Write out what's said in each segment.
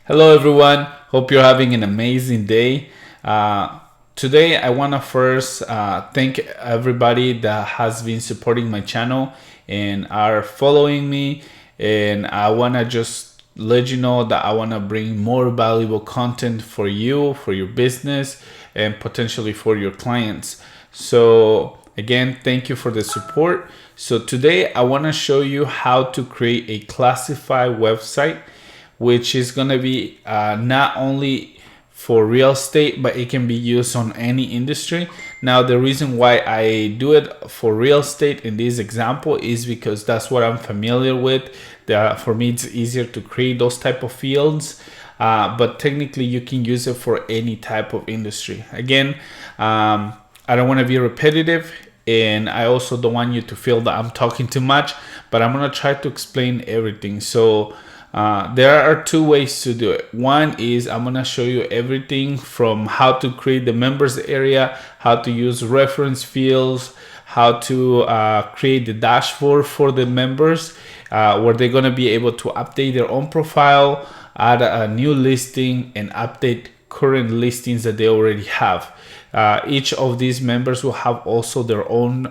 Hello everyone, hope you're having an amazing day. Today I want to first thank everybody that has been supporting my channel and are following me, and I want to just let you know that I want to bring more valuable content for you, for your business, and potentially for your clients. So again, thank you for the support. So today I want to show you how to create a classified website, which is going to be not only for real estate, but it can be used on any industry. Now, the reason why I do it for real estate in this example is because that's what I'm familiar with. For me, it's easier to create those type of fields. But technically, you can use it for any type of industry. Again, I don't want to be repetitive, and I also don't want you to feel that I'm talking too much, but I'm going to try to explain everything. So there are two ways to do it. One is I'm going to show you everything from how to create the members area, how to use reference fields, how to create the dashboard for the members, where they're going to be able to update their own profile, add a new listing, and update current listings that they already have. Each of these members will have also their own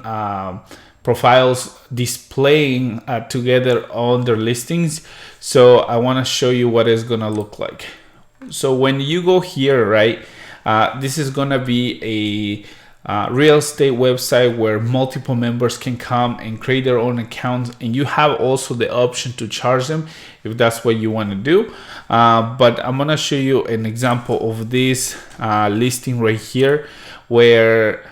profiles displaying together on their listings. So I want to show you what it's gonna look like. So when you go here, right, this is gonna be a real estate website where multiple members can come and create their own accounts, and you have also the option to charge them if that's what you want to do. But I'm gonna show you an example of this listing right here, where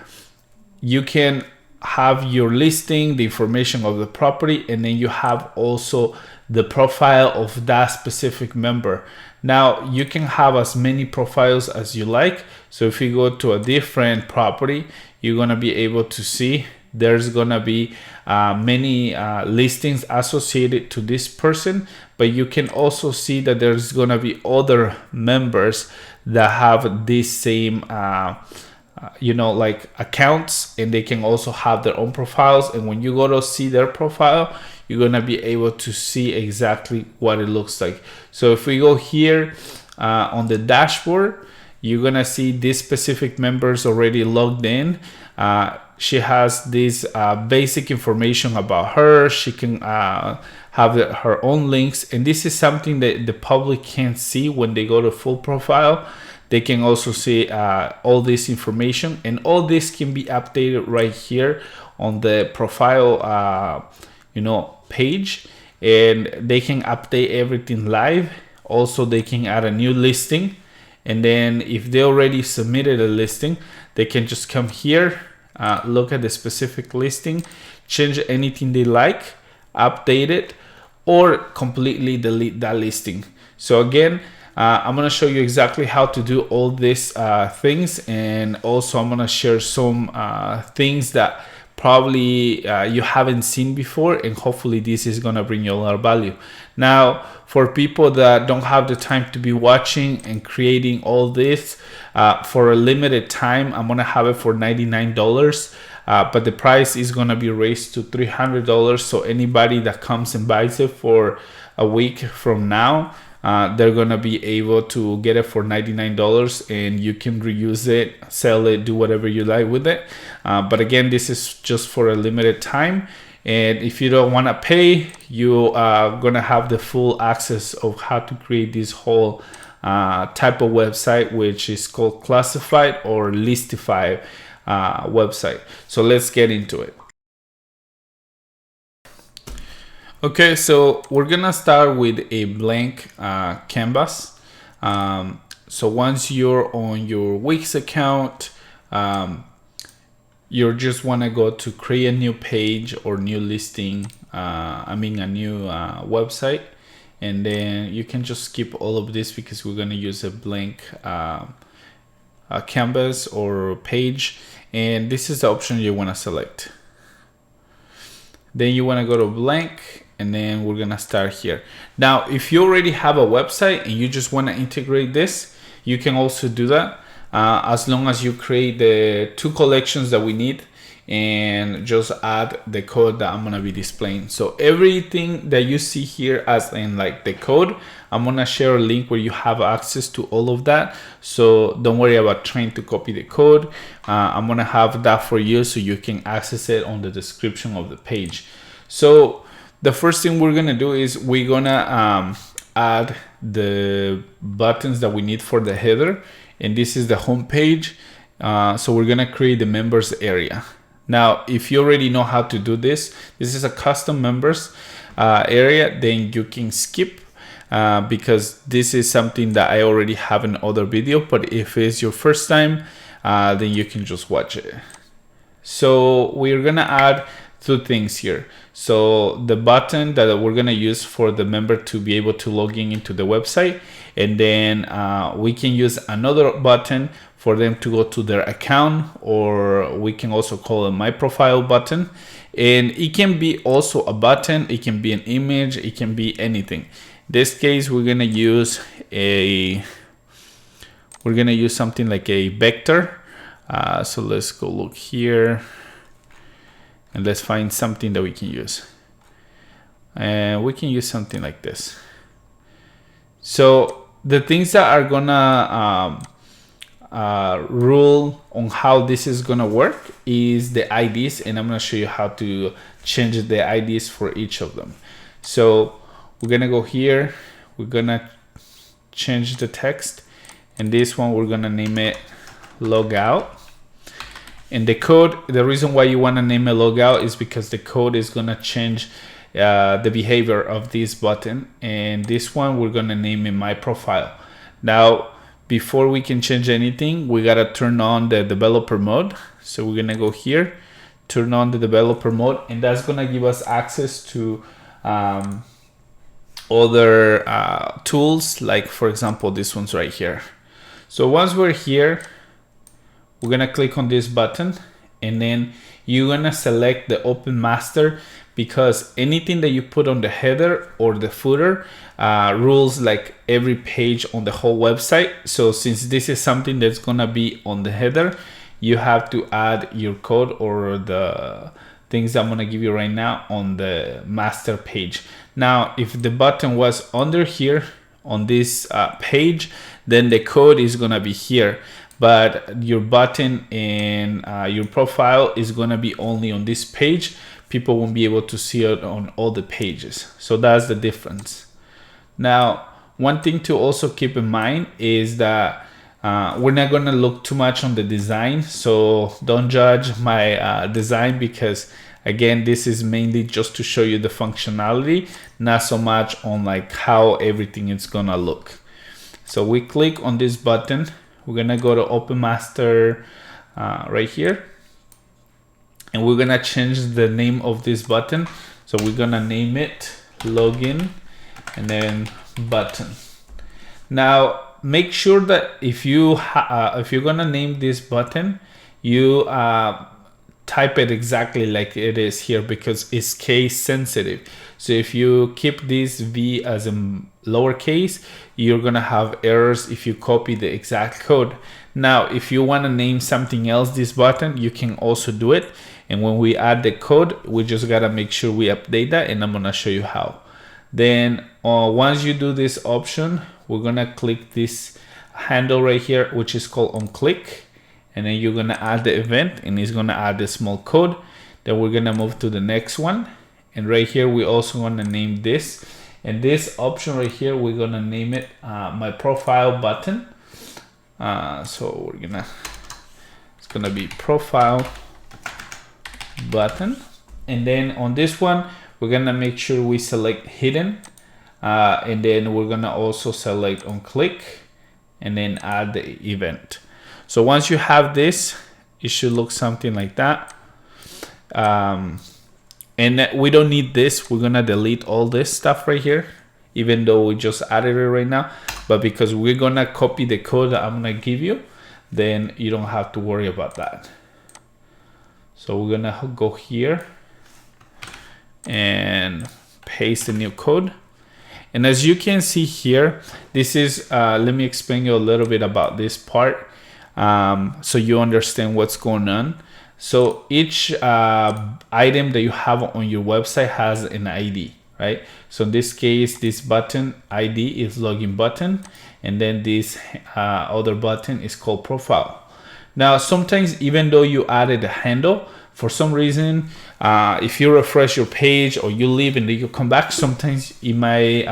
you can have your listing, the information of the property, and then you have also the profile of that specific member. Now you can have as many profiles as you like. So if you go to a different property, you're gonna be able to see there's gonna be many listings associated to this person, but you can also see that there's gonna be other members that have this same like accounts, and they can also have their own profiles. And when you go to see their profile, you're gonna be able to see exactly what it looks like. So if we go here on the dashboard, you're gonna see this specific members already logged in. She has this basic information about her. She can have her own links, and this is something that the public can't see when they go to full profile. They can also see all this information, and all this can be updated right here on the profile page, and they can update everything live. Also, they can add a new listing, and then if they already submitted a listing, they can just come here, look at the specific listing, change anything they like, update it, or completely delete that listing. So again, I'm going to show you exactly how to do all these things, and also I'm going to share some things that probably you haven't seen before, and hopefully this is going to bring you a lot of value. Now, for people that don't have the time to be watching and creating all this, for a limited time, I'm going to have it for $99. But the price is going to be raised to $300. So anybody that comes and buys it for a week from now, they're gonna be able to get it for $99, and you can reuse it, sell it, do whatever you like with it. But again, this is just for a limited time, and if you don't want to pay, you are gonna have the full access of how to create this whole type of website, which is called classified or listified website. So let's get into it. Okay, so we're gonna start with a blank canvas. So once you're on your Wix account, you just wanna go to create a new page or new listing, a new website, and then you can just skip all of this because we're gonna use a blank canvas or page, and this is the option you wanna select. Then you wanna go to blank, and then we're gonna start here. Now, if you already have a website and you just wanna integrate this, you can also do that, as long as you create the two collections that we need. and just add the code that I'm gonna be displaying. So everything that you see here as in like the code, I'm gonna share a link where you have access to all of that. So don't worry about trying to copy the code. I'm gonna have that for you so you can access it on the description of the page. So the first thing we're gonna do is we're gonna add the buttons that we need for the header, and this is the home page. So we're gonna create the members area. Now, if you already know how to do this, this is a custom members area, then you can skip because this is something that I already have in other video, but if it's your first time, then you can just watch it. So we're gonna add two things here. So the button that we're gonna use for the member to be able to log in into the website, and then we can use another button for them to go to their account, or we can also call it my profile button. And it can be also a button, it can be an image, it can be anything. In this case, we're gonna use something like a vector. So let's go look here. And let's find something that we can use. And we can use something like this. So the things that are gonna rule on how this is gonna work is the IDs, and I'm gonna show you how to change the IDs for each of them. So we're gonna go here, we're gonna change the text, and this one we're gonna name it logout. And the code, the reason why you want to name it logout is because the code is going to change the behavior of this button. And this one, we're going to name it my profile. Now, before we can change anything, we got to turn on the developer mode. So we're going to go here, turn on the developer mode, and that's going to give us access to other tools, like for example, this one's right here. So once we're here, we're gonna click on this button, and then you're gonna select the open master, because anything that you put on the header or the footer rules like every page on the whole website. So since this is something that's gonna be on the header, you have to add your code or the things I'm gonna give you right now on the master page. Now, if the button was under here on this page, then the code is gonna be here. But your button and your profile is gonna be only on this page. People won't be able to see it on all the pages. So that's the difference. Now, one thing to also keep in mind is that we're not gonna look too much on the design. So don't judge my design, because again, this is mainly just to show you the functionality, not so much on like how everything is gonna look. So we click on this button. We're gonna go to Open Master right here, and we're gonna change the name of this button. So we're gonna name it Login and then Button. Now make sure that if you're gonna name this button, you type it exactly like it is here, because it's case sensitive. So if you keep this V as a lowercase, you're gonna have errors if you copy the exact code. Now, if you wanna name something else this button, you can also do it. And when we add the code, we just gotta make sure we update that, and I'm gonna show you how. Then once you do this option, we're gonna click this handle right here, which is called on click. And then you're gonna add the event, and it's gonna add the small code. Then we're gonna move to the next one. And right here, we also wanna name this. And this option right here, we're gonna name it my profile button. So it's gonna be profile button. And then on this one, we're gonna make sure we select hidden. And then we're gonna also select on click, and then add the event. So once you have this, it should look something like that. And we don't need this. We're gonna delete all this stuff right here, even though we just added it right now. But because we're gonna copy the code that I'm gonna give you, then you don't have to worry about that. So we're gonna go here and paste the new code. And as you can see here, this is, let me explain you a little bit about this part. So you understand what's going on. So each item that you have on your website has an ID, right? So in this case, this button ID is login button, and then this other button is called profile. Now, sometimes even though you added a handle, for some reason, if you refresh your page or you leave and then you come back, sometimes it might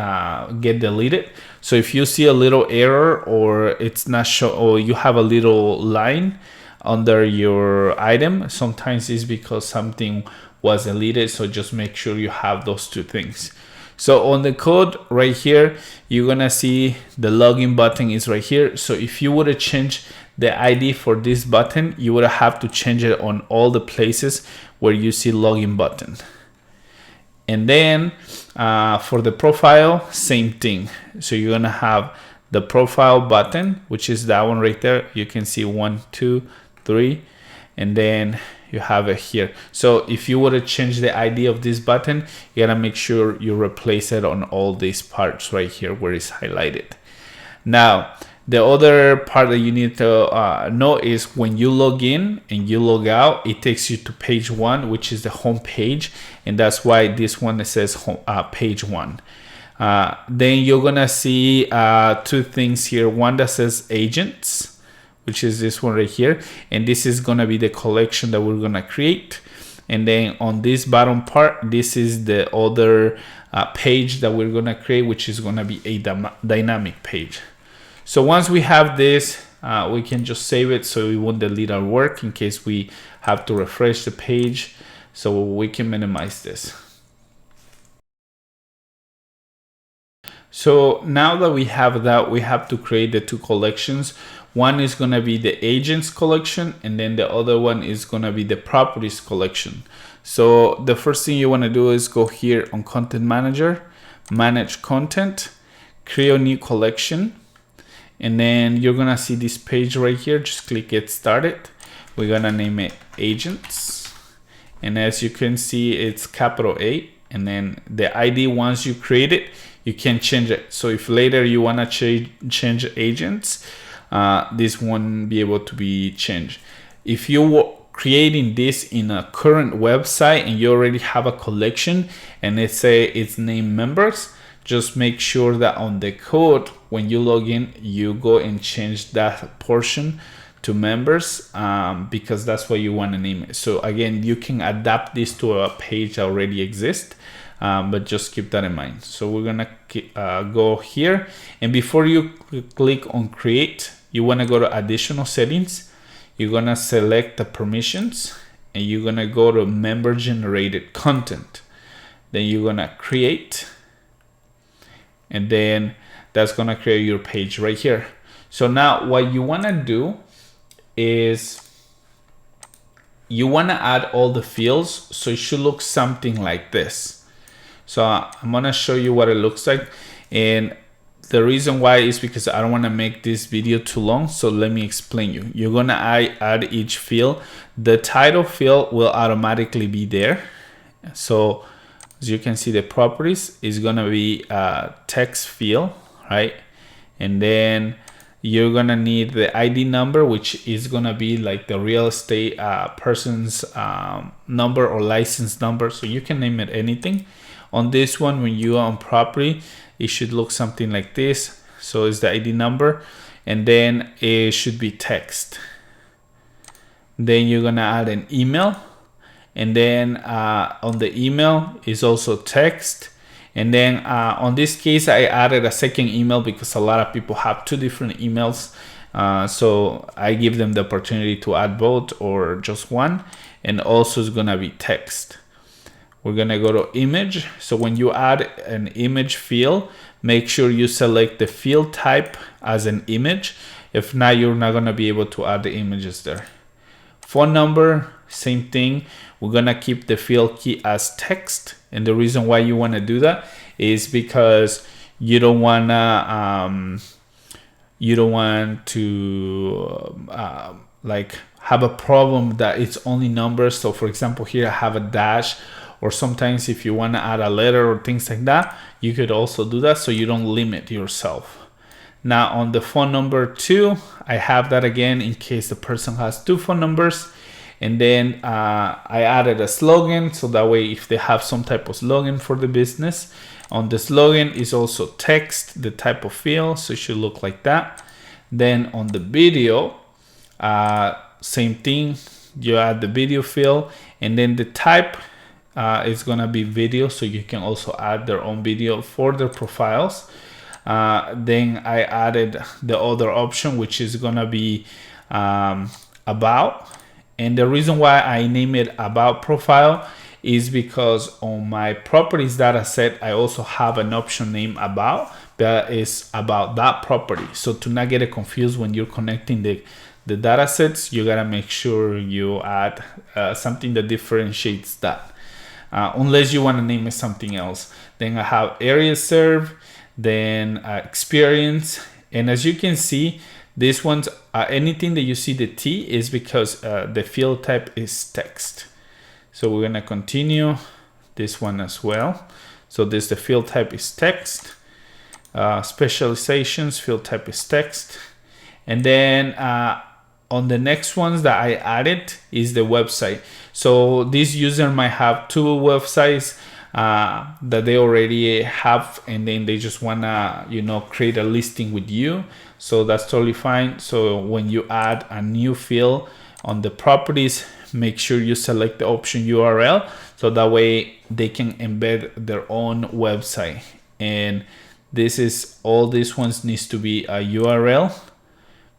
get deleted. So if you see a little error or it's not show, or you have a little line under your item, sometimes it's because something was deleted. So just make sure you have those two things. So on the code right here, you're gonna see the login button is right here. So if you would have changed the ID for this button, you would have to change it on all the places where you see login button. And then for the profile, same thing. So you're gonna have the profile button, which is that one right there. You can see 1, 2, 3, and then you have it here. So if you were to change the ID of this button, you gotta make sure you replace it on all these parts right here where it's highlighted. Now, the other part that you need to know is when you log in and you log out, it takes you to page 1, which is the home page. And that's why this one says home, page 1. Then you're gonna see two things here. One that says agents, which is this one right here. And this is gonna be the collection that we're gonna create. And then on this bottom part, this is the other page that we're gonna create, which is gonna be a dynamic page. So once we have this, we can just save it so we won't delete our work in case we have to refresh the page. So we can minimize this. So now that we have that, we have to create the two collections. One is going to be the agents collection, and then the other one is going to be the properties collection. So the first thing you want to do is go here on Content Manager, Manage Content, create a new collection. And then you're gonna see this page right here. Just click Get Started. We're gonna name it Agents. And as you can see, it's capital A. And then the ID, once you create it, you can change it. So if later you wanna change agents, this won't be able to be changed. If you were creating this in a current website and you already have a collection and let's say it's named members, just make sure that on the code, when you log in, you go and change that portion to members because that's what you want to name it. So again, you can adapt this to a page that already exists, but just keep that in mind. So we're gonna go here, and before you click on create, you want to go to additional settings. You're gonna select the permissions, and you're gonna go to member generated content. Then you're gonna create. And then that's gonna create your page right here. So now what you wanna do is you wanna add all the fields, so it should look something like this. So I'm gonna show you what it looks like, and the reason why is because I don't wanna make this video too long, so let me explain you. You're gonna add each field. The title field will automatically be there. So as you can see, the properties is gonna be a text field, right? And then you're gonna need the ID number, which is gonna be like the real estate person's number or license number. So you can name it anything. On this one, when you are on property, it should look something like this. So it's the ID number, and then it should be text. Then you're gonna add an email. And then on the email is also text. And then on this case, I added a second email because a lot of people have two different emails. So I give them the opportunity to add both or just one. And also it's gonna be text. We're gonna go to image. So when you add an image field, make sure you select the field type as an image. If not, you're not gonna be able to add the images there. Phone number, same thing. We're gonna keep the field key as text, and the reason why you want to do that is because you don't want to like have a problem that it's only numbers. So for example, here I have a dash, or sometimes if you want to add a letter or things like that, you could also do that so you don't limit yourself. Now on the phone number 2, I have that again in case the person has 2 phone numbers. And then I added a slogan, so that way if they have some type of slogan for the business, on the slogan is also text, the type of field, so it should look like that. Then on the video, same thing, you add the video field, and then the type is gonna be video, so you can also add their own video for their profiles. Then I added the other option, which is gonna be about. And the reason why I name it about profile is because on my properties data set, I also have an option named about that is about that property. So to not get it confused when you're connecting the data sets, you gotta make sure you add something that differentiates that. Unless you wanna name it something else. Then I have area served, then experience. And as you can see, these ones, anything that you see the T is because the field type is text. So we're gonna continue this one as well. So the field type is text. Specializations, field type is text. And then on the next ones that I added is the website. So this user might have 2 websites that they already have, and then they just wanna, create a listing with you. So that's totally fine. So when you add a new field on the properties, make sure you select the option URL, so that way they can embed their own website. And this is all these ones needs to be a URL,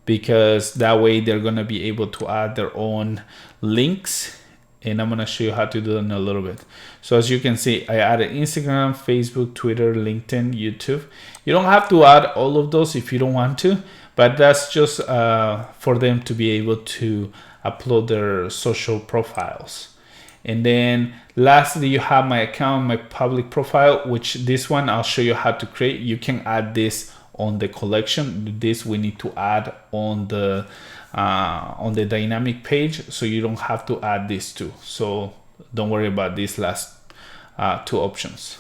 because that way they're gonna be able to add their own links. And I'm gonna show you how to do that in a little bit. So as you can see, I added Instagram, Facebook, Twitter, LinkedIn, YouTube. You don't have to add all of those if you don't want to, but that's just for them to be able to upload their social profiles. And then lastly, you have my account, my public profile, which this one I'll show you how to create. You can add this on the collection. This we need to add on the dynamic page, so you don't have to add these two. So don't worry about these last 2 options.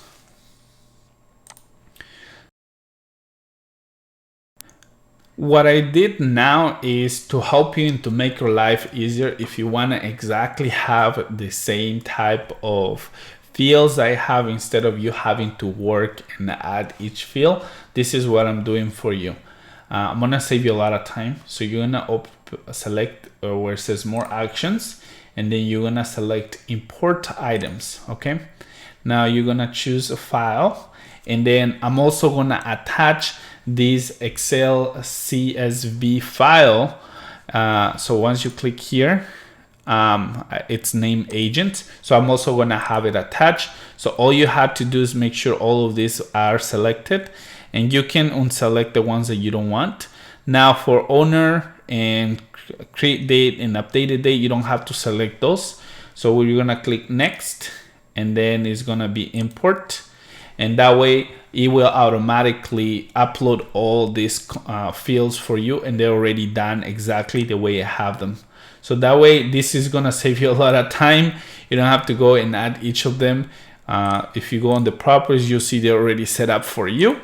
What I did now is to help you and to make your life easier. If you want to exactly have the same type of fields I have, instead of you having to work and add each field, this is what I'm doing for you. I'm gonna save you a lot of time. So you're gonna select where it says more actions, and then you're gonna select import items. Okay, now you're gonna choose a file, and then I'm also gonna attach this Excel CSV file. So once you click here, it's named agent, so I'm also gonna have it attached. So all you have to do is make sure all of these are selected, and you can unselect the ones that you don't want. Now for owner and create date and updated date, you don't have to select those. So we're gonna click next, and then it's gonna be import, and that way it will automatically upload all these fields for you, and they're already done exactly the way I have them. So that way this is gonna save you a lot of time. You don't have to go and add each of them. If you go on the properties, you'll see they're already set up for you.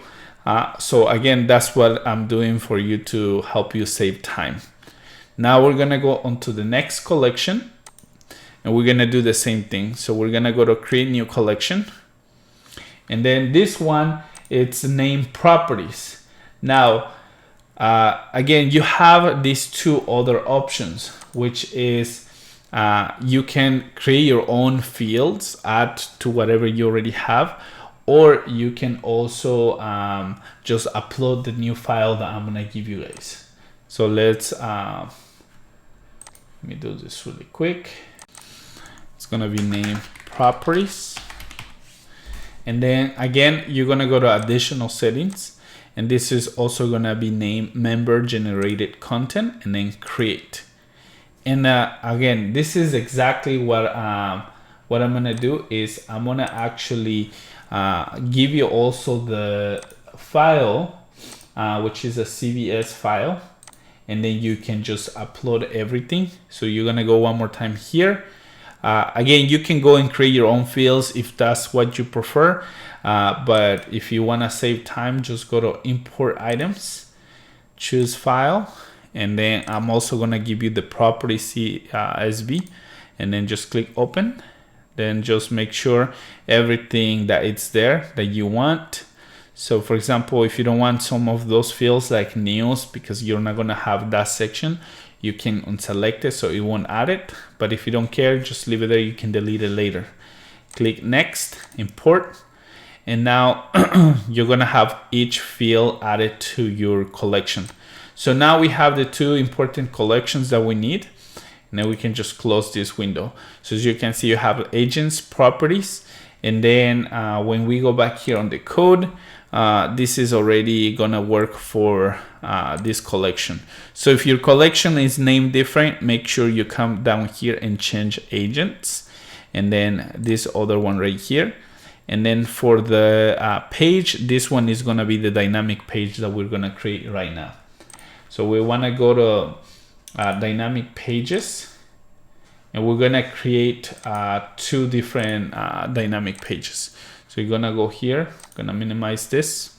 So again, that's what I'm doing for you to help you save time. Now we're gonna go on to the next collection, and we're gonna do the same thing. So we're gonna go to create new collection, and then this one, it's named properties. Now again, you have these 2 other options, which is you can create your own fields, add to whatever you already have, or you can also just upload the new file that I'm gonna give you guys. So let's let me do this really quick. It's gonna be named properties, and then again you're gonna go to additional settings, and this is also gonna be named member generated content, and then create. And again, this is exactly what I'm gonna do is I'm gonna actually give you also the file, which is a CVS file, and then you can just upload everything. So you're gonna go one more time here. Again, you can go and create your own fields if that's what you prefer, but if you wanna save time, just go to import items, choose file, and then I'm also gonna give you the property CSV. and then just click open. Then just make sure everything that it's there that you want. So for example, if you don't want some of those fields like news, because you're not gonna have that section, you can unselect it so it won't add it. But if you don't care, just leave it there, you can delete it later. Click next, import, and now you're gonna have each field added to your collection. So now we have the two important collections that we need. And then we can just close this window. So as you can see, you have agents, properties, and then when we go back here on the code, this is already gonna work for this collection. So if your collection is named different, make sure you come down here and change agents, and then this other one right here. And then for the page, this one is gonna be the dynamic page that we're gonna create right now. So we wanna go to dynamic pages, and we're gonna create two different dynamic pages. So you're gonna go here, gonna minimize this.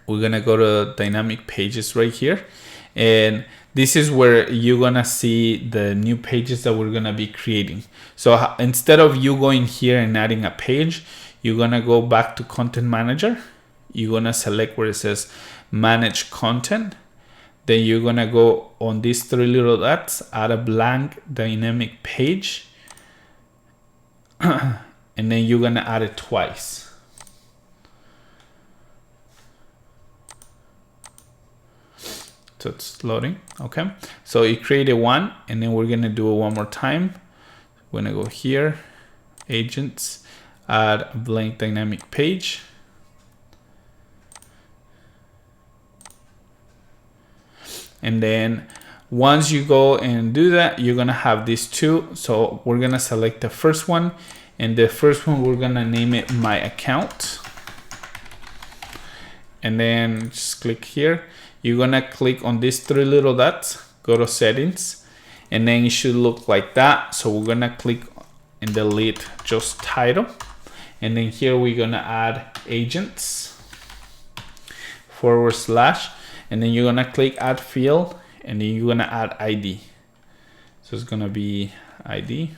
We're gonna go to dynamic pages right here, and this is where you're gonna see the new pages that we're gonna be creating. So instead of you going here and adding a page, you're gonna go back to Content Manager. You're gonna select where it says Manage Content. Then you're gonna go on these three little dots, add a blank dynamic page, and then you're gonna add it twice. So it's loading, okay? So it created one, and then we're gonna do it one more time. We're gonna go here, agents, add a blank dynamic page. And then once you go and do that, you're gonna have these two. So we're gonna select the first one, and the first one, we're gonna name it My Account. And then just click here. You're gonna click on these three little dots, go to settings, and then it should look like that. So we're gonna click and delete just title. And then here we're gonna add agents / and then you're gonna click add field, and then you're gonna add ID. So it's gonna be ID,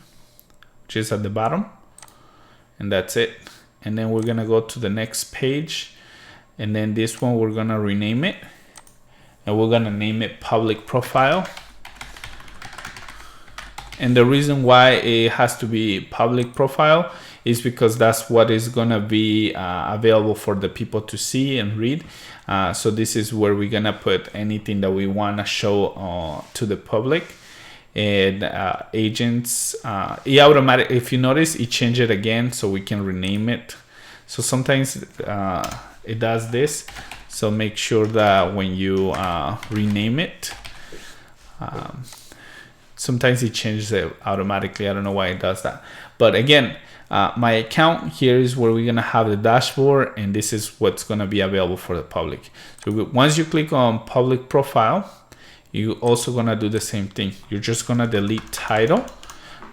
which is at the bottom, and that's it. And then we're gonna go to the next page, and then this one we're gonna rename it, and we're gonna name it Public Profile. And the reason why it has to be Public Profile is because that's what is gonna be available for the people to see and read. So this is where we're gonna put anything that we wanna show to the public. And agents, it automatic. If you notice, it changed it again, so we can rename it. So sometimes it does this. So make sure that when you rename it, sometimes it changes it automatically. I don't know why it does that. But again, My Account here is where we're gonna have the dashboard, and this is what's gonna be available for the public. So once you click on Public Profile, you also gonna do the same thing. You're just gonna delete title.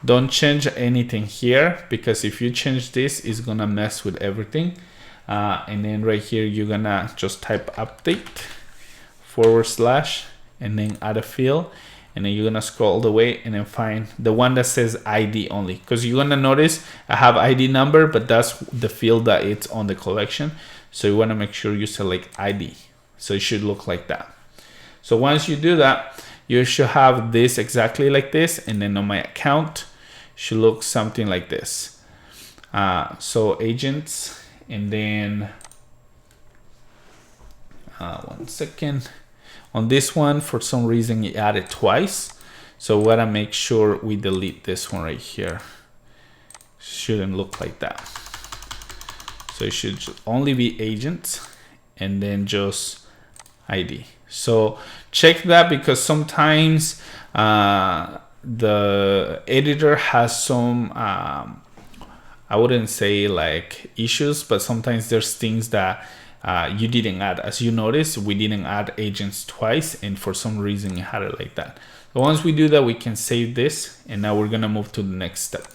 Don't change anything here, because if you change this, it's gonna mess with everything. And then right here, you're gonna just type update / and then add a field. And then you're gonna scroll all the way and then find the one that says ID only, because you're gonna notice I have ID number, but that's the field that it's on the collection. So you wanna make sure you select ID. So it should look like that. So once you do that, you should have this exactly like this, and then on My Account should look something like this. So agents, and then 1 second. On this one, for some reason, it added twice. So we gotta make sure we delete this one right here. Shouldn't look like that. So it should only be agents, and then just ID. So check that, because sometimes the editor has some, I wouldn't say like issues, but sometimes there's things that you didn't add. As you notice, we didn't add agents twice, and for some reason you had it like that. So once we do that, we can save this, and now we're gonna move to the next step.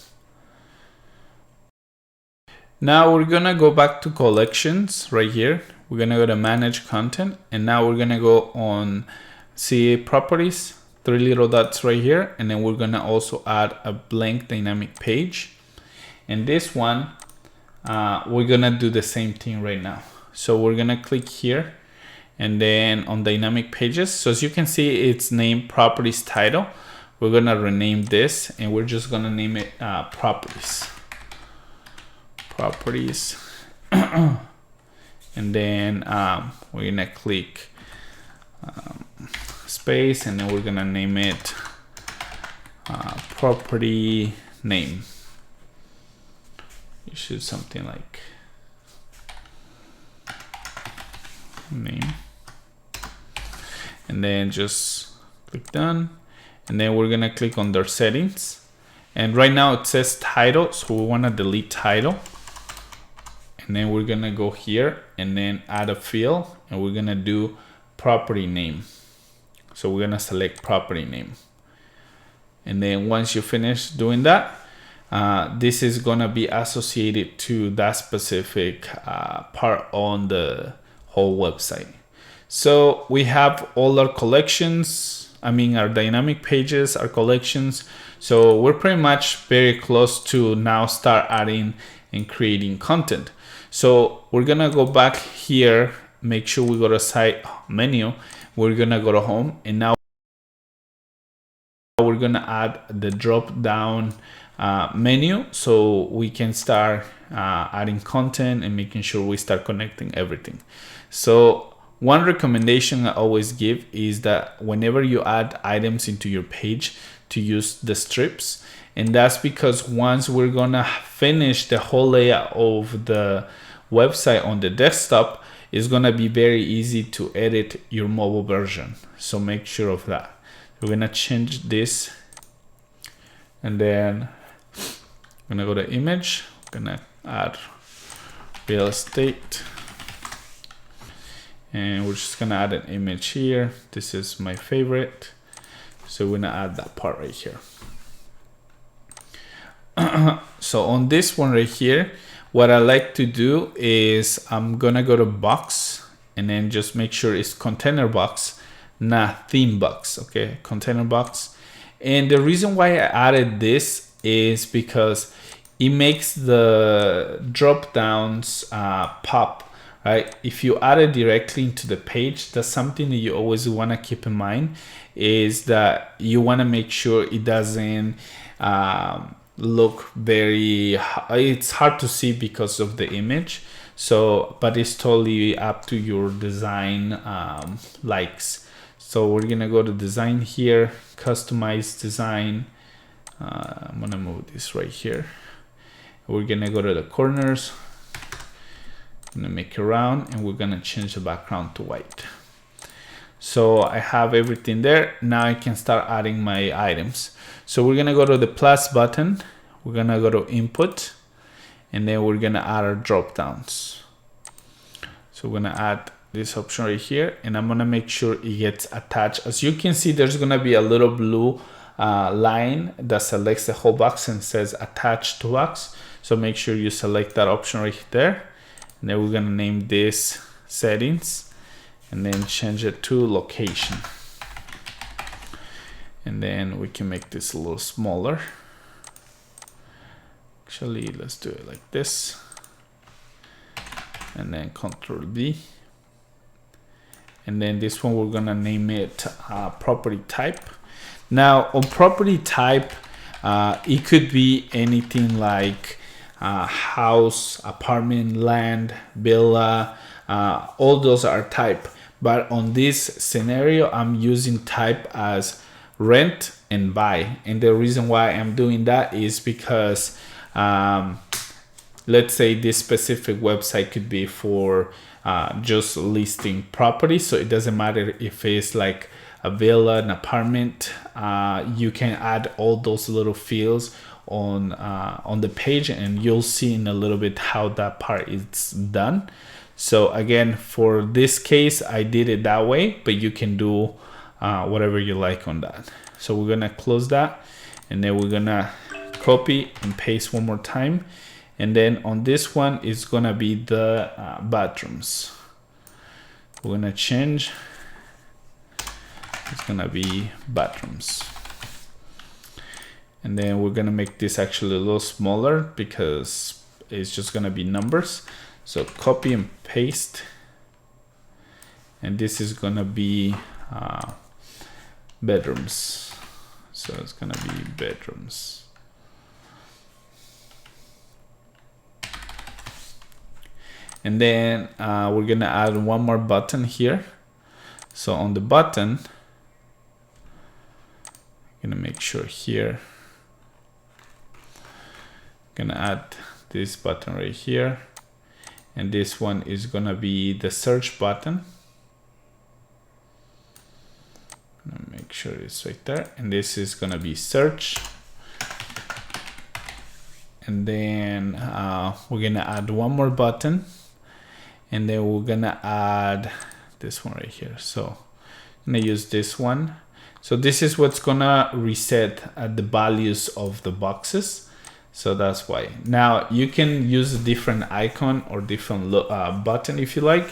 Now we're gonna go back to collections right here. We're gonna go to manage content, and now we're gonna go on CA properties, three little dots right here, and then we're gonna also add a blank dynamic page. And this one, we're gonna do the same thing right now. So we're gonna click here, and then on dynamic pages. So as you can see, it's named properties title. We're gonna rename this, and we're just gonna name it properties. And then we're gonna click space, and then we're gonna name it property name. You should something like name, and then just click done. And then we're gonna click on their settings, and right now it says title, so we want to delete title. And then we're gonna go here and then add a field, and we're gonna do property name. So we're gonna select property name. And then once you finish doing that, this is gonna be associated to that specific part on the whole website. So we have all our collections, our dynamic pages, our collections. So we're pretty much very close to now start adding and creating content. So we're gonna go back here, make sure we go to site menu, we're gonna go to home, and now we're gonna add the drop down menu so we can start adding content and making sure we start connecting everything. So one recommendation I always give is that whenever you add items into your page, to use the strips. And that's because once we're gonna finish the whole layout of the website on the desktop, it's gonna be very easy to edit your mobile version. So make sure of that. We're gonna change this, and then I'm gonna go to image, I'm gonna add real estate, and we're just gonna add an image here. This is my favorite, so we're gonna add that part right here. So on this one right here, what I like to do is I'm gonna go to box, and then just make sure it's container box, not theme box. Okay, container box. And the reason why I added this is because it makes the drop downs pop, right? If you add it directly into the page, that's something that you always want to keep in mind, is that you want to make sure it doesn't look very, it's hard to see because of the image. So, but it's totally up to your design likes. So we're gonna go to design here, customize design. I'm gonna move this right here. We're gonna go to the corners, I'm gonna make it round, and we're gonna change the background to white. So I have everything there. Now I can start adding my items. So we're gonna go to the plus button, we're gonna go to input, and then we're gonna add our drop downs. So we're gonna add this option right here, and I'm gonna make sure it gets attached. As you can see, there's gonna be a little blue line that selects the whole box and says attach to box. So make sure you select that option right there, and then we're gonna name this settings, and then change it to location. And then we can make this a little smaller. Actually, let's do it like this, and then Control B. And then this one, we're gonna name it property type. Now on property type, it could be anything like house, apartment, land, villa, all those are type. But on this scenario, I'm using type as rent and buy. And the reason why I'm doing that is because let's say this specific website could be for just listing property. So it doesn't matter if it's like a villa, an apartment, you can add all those little fields on the page, and you'll see in a little bit how that part is done. So again, for this case, I did it that way, but you can do whatever you like on that. So we're gonna close that, and then we're gonna copy and paste one more time. And then on this one, it's gonna be the bathrooms. We're gonna change is gonna be bathrooms. And then we're gonna make this actually a little smaller because it's just gonna be numbers. So copy and paste. And this is gonna be bedrooms. So it's gonna be bedrooms. And then we're gonna add one more button here. So on the button, I'm gonna make sure here, gonna add this button right here. And this one is gonna be the search button. Make sure it's right there. And this is gonna be search. And then we're gonna add one more button. And then we're gonna add this one right here. So I'm gonna use this one. So this is what's gonna reset the values of the boxes. So that's why. Now you can use a different icon or different button if you like,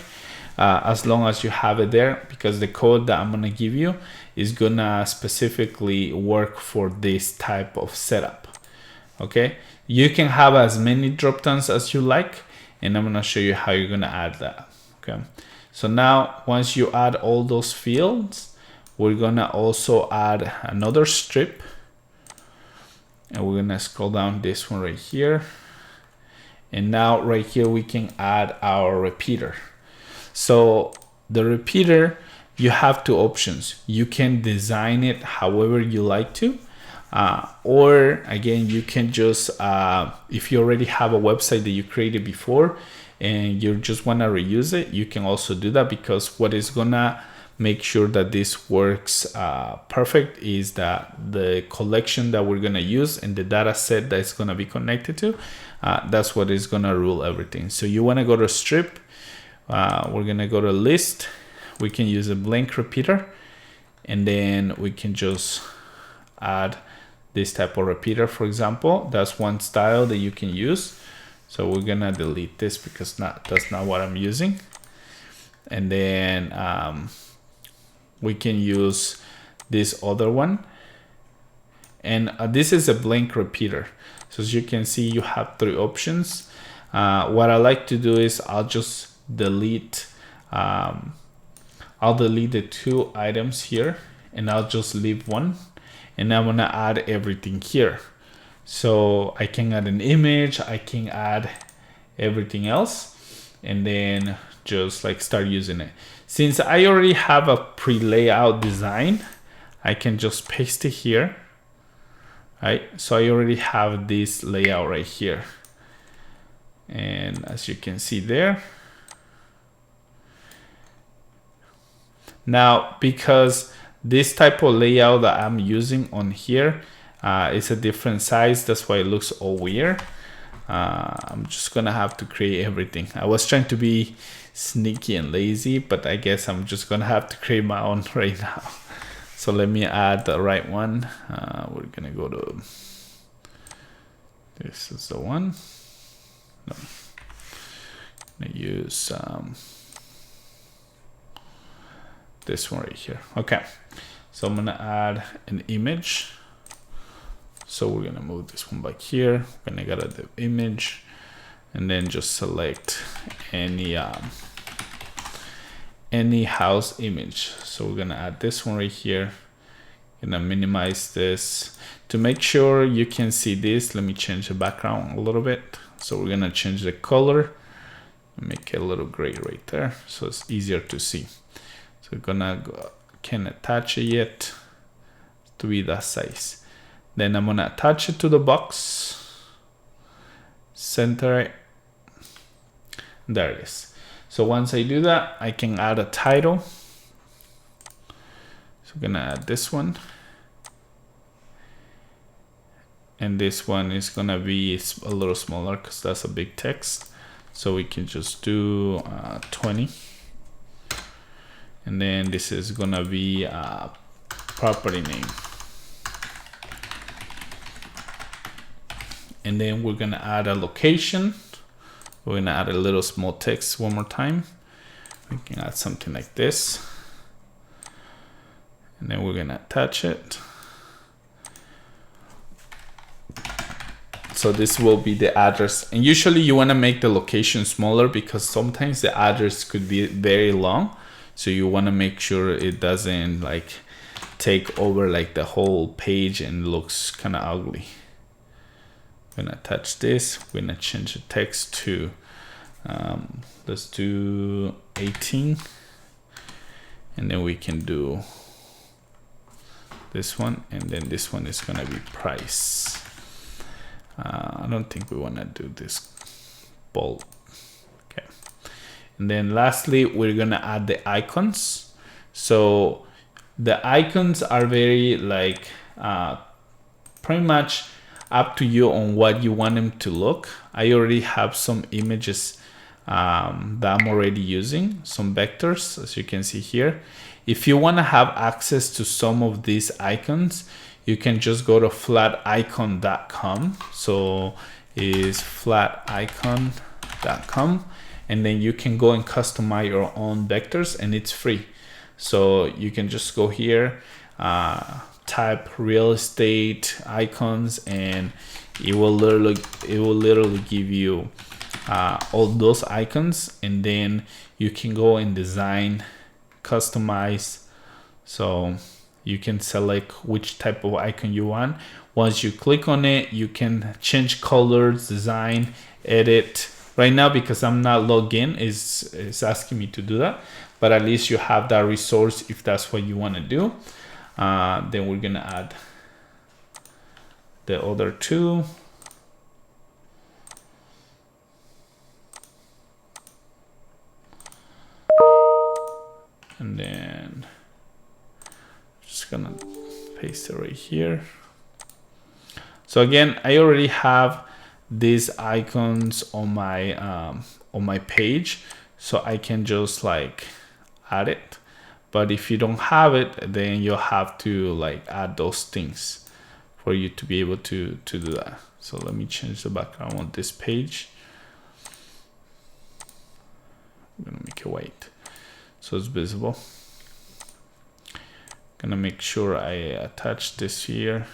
as long as you have it there, because the code that I'm gonna give you is gonna specifically work for this type of setup. Okay, you can have as many drop downs as you like, and I'm gonna show you how you're gonna add that. Okay, so now once you add all those fields, we're gonna also add another strip. And we're gonna scroll down this one right here. And now right here, we can add our repeater. So the repeater, you have two options. You can design it however you like to, or again, you can just, if you already have a website that you created before and you just wanna reuse it, you can also do that, because what is gonna make sure that this works perfect is that the collection that we're gonna use and the data set that it's gonna be connected to, that's what is gonna rule everything. So you wanna go to strip, we're gonna go to list, we can use a blank repeater, and then we can just add this type of repeater, for example. That's one style that you can use. So we're gonna delete this because that's not what I'm using. And then we can use this other one. And this is a blank repeater. So as you can see, you have three options. What I like to do is I'll just delete, I'll delete the two items here, and I'll just leave one. And I'm gonna add everything here. So I can add an image, I can add everything else, and then just like start using it. Since I already have a pre-layout design, I can just paste it here, right? So I already have this layout right here. And as you can see there. Now, because this type of layout that I'm using on here is a different size, that's why it looks all weird. I'm just gonna have to create everything. I was trying to be sneaky and lazy, but I guess I'm just gonna have to create my own right now. So let me add the right one. We're gonna go to, this is the one. No, I'm gonna use this one right here. Okay, so I'm gonna add an image. So we're gonna move this one back here. We're gonna go to the image and then just select any house image. So we're gonna add this one right here. Gonna minimize this to make sure you can see this. Let me change the background a little bit. So we're gonna change the color, make it a little gray right there, so it's easier to see. So we're gonna go, can't attach it yet to be that size. Then I'm gonna attach it to the box, center it. There it is. So once I do that, I can add a title. So I'm gonna add this one. And this one is gonna be a little smaller because that's a big text. So we can just do 20. And then this is gonna be a property name. And then we're gonna add a location. We're gonna add a little small text one more time. We can add something like this. and then we're gonna attach it. So this will be the address, and usually you want to make the location smaller because sometimes the address could be very long, so you want to make sure it doesn't like take over like the whole page and looks kind of ugly. I'm gonna attach this. We're gonna change the text to let's do 18, and then we can do this one, and then this one is gonna be price. I don't think we want to do this bold. Okay, and then lastly we're gonna add the icons. So the icons are very like pretty much up to you on what you want them to look. I already have some images that I'm already using, some vectors, as you can see here. If you want to have access to some of these icons, you can just go to flaticon.com. So is flaticon.com, and then you can go and customize your own vectors, and it's free. So you can just go here, type real estate icons, and it will literally give you all those icons, and then you can go and design, customize. So you can select which type of icon you want. Once you click on it, you can change colors, design, edit. Right now, because I'm not logged in, it's asking me to do that, but at least you have that resource if that's what you want to do. Then we're gonna add the other two. And then just gonna paste it right here. So again, I already have these icons on my page, so I can just like add it. But if you don't have it, then you'll have to like add those things for you to be able to do that. So let me change the background on this page. I'm gonna make it white so it's visible. Gonna make sure I attach this here.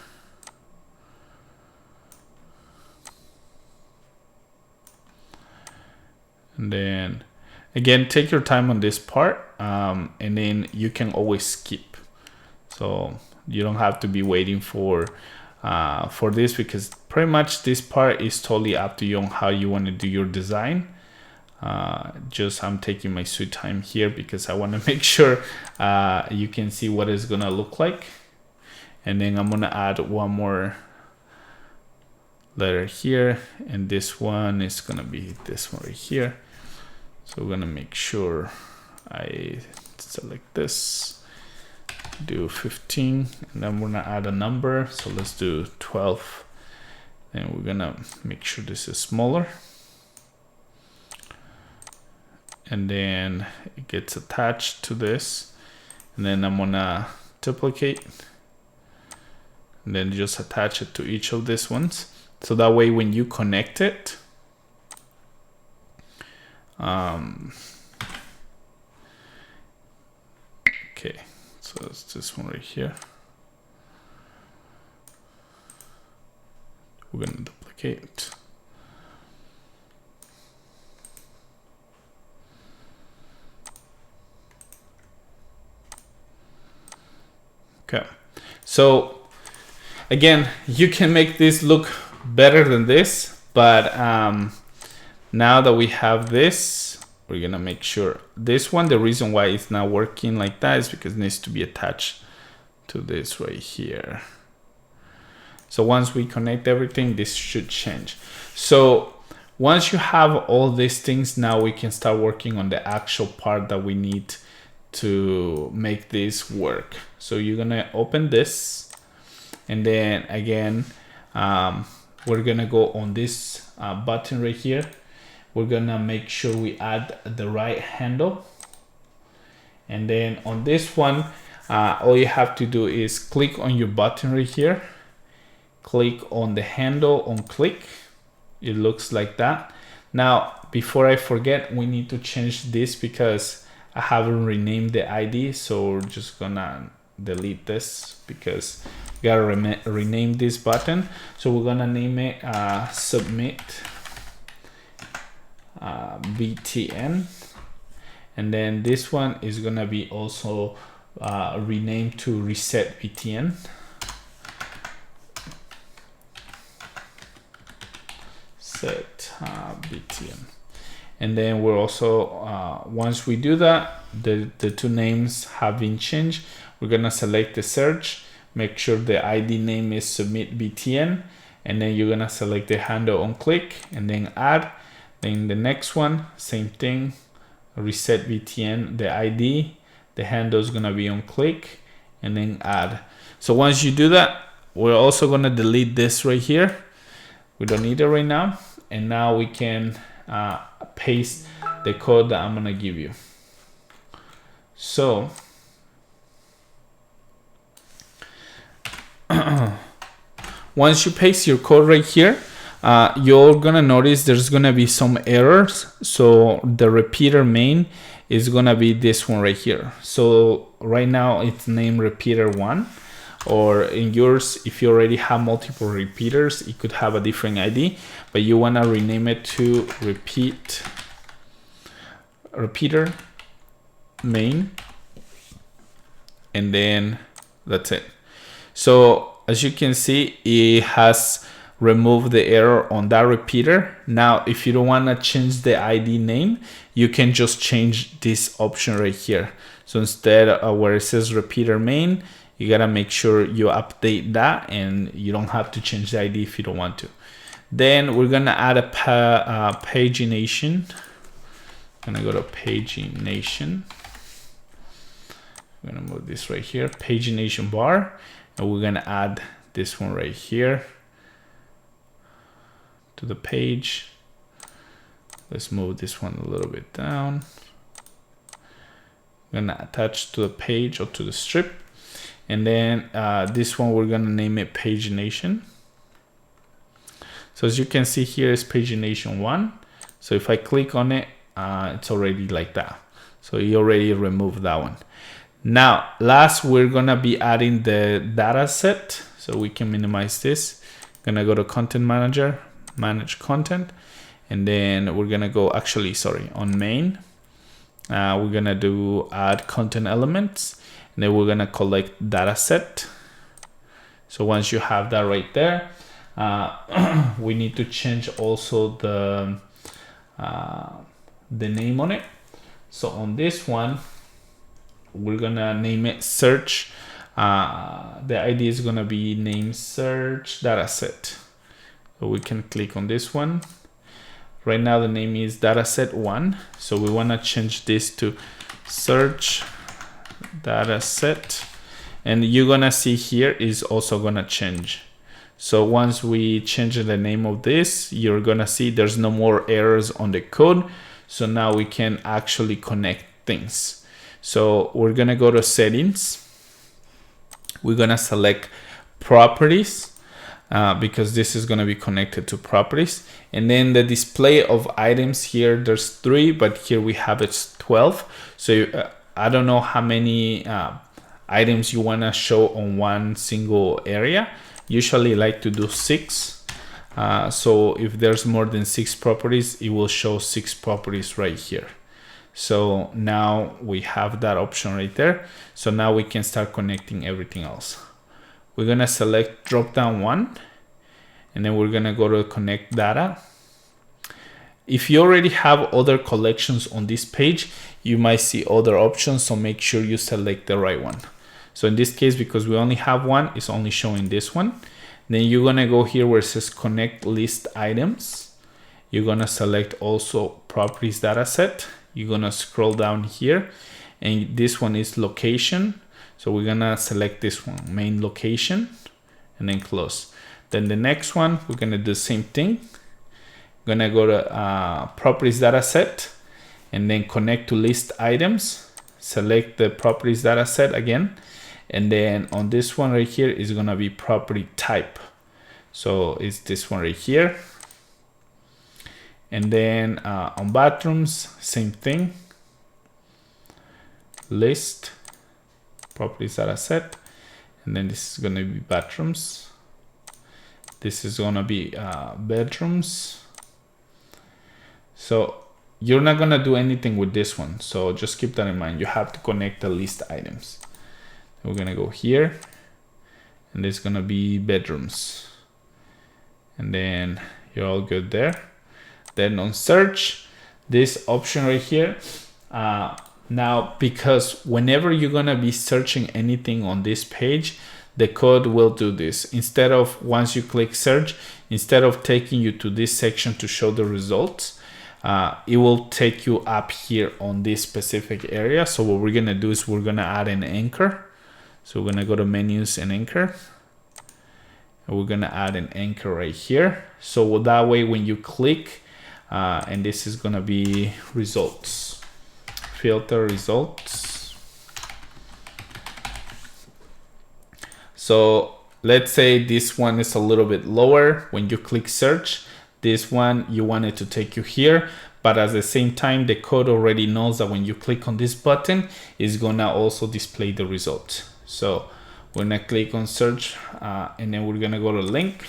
And then again, take your time on this part, and then you can always skip. So you don't have to be waiting for this, because pretty much this part is totally up to you on how you want to do your design. Just I'm taking my sweet time here because I want to make sure you can see what it's gonna look like. And then I'm gonna add one more letter here, and this one is gonna be this one right here. So we're gonna make sure I select this, do 15, and then we're gonna add a number. So let's do 12, and we're gonna make sure this is smaller. And then it gets attached to this, and then I'm gonna duplicate, and then just attach it to each of these ones. So that way when you connect it, okay, so it's this one right here. We're gonna duplicate. Okay, so again, you can make this look better than this, but now that we have this, we're gonna make sure this one, the reason why it's not working like that is because it needs to be attached to this right here. So once we connect everything, this should change. So once you have all these things, now we can start working on the actual part that we need to make this work. So you're gonna open this, and then again, we're gonna go on this button right here. We're gonna make sure we add the right handle, and then on this one, all you have to do is click on your button right here, click on the handle on click. It looks like that. Now before I forget, we need to change this because I haven't renamed the ID, so we're just gonna delete this because we gotta rename this button. So we're gonna name it submit BTN, and then this one is gonna be also renamed to reset BTN. Set BTN. And then we're also, once we do that, the two names have been changed. We're gonna select the search, make sure the ID name is submit BTN, and then you're gonna select the handle on click and then add. Then the next one, same thing, reset BTN, the ID, the handle is gonna be on click and then add. So once you do that, we're also gonna delete this right here. We don't need it right now. And now we can paste the code that I'm gonna give you. So once you paste your code right here, you're gonna notice there's gonna be some errors. So the repeater main is gonna be this one right here. So right now it's named repeater 1, or in yours, if you already have multiple repeaters, it could have a different ID, but you wanna rename it to repeater main, and then that's it. So as you can see, it has removed the error on that repeater. Now, if you don't want to change the ID name, you can just change this option right here. So instead, where it says repeater main, you gotta make sure you update that, and you don't have to change the ID if you don't want to. Then we're gonna add a pagination. I'm gonna go to pagination. I'm gonna move this right here, pagination bar, and we're gonna add this one right here to the page. Let's move this one a little bit down. I'm gonna attach to the page or to the strip, and then this one we're gonna name it pagination. So as you can see here is pagination 1. So if I click on it, it's already like that. So you already removed that one. Now, last, we're gonna be adding the data set. So we can minimize this. Gonna go to Content Manager, Manage Content, and then we're gonna go, on main. We're gonna do add content elements, and then we're gonna collect data set. So once you have that right there, we need to change also the name on it. So on this one, we're gonna name it search. The ID is gonna be named search dataset. So we can click on this one. Right now the name is dataset 1. So we wanna change this to search dataset. And you're gonna see here is also gonna change. So once we change the name of this, you're gonna see there's no more errors on the code. So now we can actually connect things. So we're gonna go to settings. We're gonna select properties because this is gonna be connected to properties. And then the display of items here, there's 3, but here we have it's 12. So I don't know how many items you wanna show on one single area. Usually like to do 6. So if there's more than 6 properties, it will show 6 properties right here. So now we have that option right there. So now we can start connecting everything else. We're gonna select drop down 1, and then we're gonna go to connect data. If you already have other collections on this page, you might see other options, so make sure you select the right one. So in this case, because we only have one, it's only showing this one. Then you're gonna go here where it says connect list items. You're gonna select also properties dataset. You're gonna scroll down here, and this one is location. So we're gonna select this one, main location, and then close. Then the next one, we're gonna do the same thing. Gonna go to properties dataset, and then connect to list items. Select the properties dataset again, and then on this one right here is gonna be property type. So it's this one right here. And then on bathrooms, same thing. List properties data set, and then this is going to be bathrooms. This is going to be bedrooms. So you're not going to do anything with this one, so just keep that in mind. You have to connect the list items. We're going to go here, and this is going to be bedrooms, and then you're all good there. Then on search, this option right here, now, because whenever you're gonna be searching anything on this page, the code will do this. Instead of, once you click search, instead of taking you to this section to show the results, it will take you up here on this specific area. So what we're gonna do is we're gonna add an anchor. So we're gonna go to menus and anchor. And we're gonna add an anchor right here. So that way when you click, and this is gonna be results. Filter results. So let's say this one is a little bit lower. When you click search, this one, you want it to take you here, but at the same time, the code already knows that when you click on this button, it's gonna also display the results. So we're gonna click on search, and then we're gonna go to link,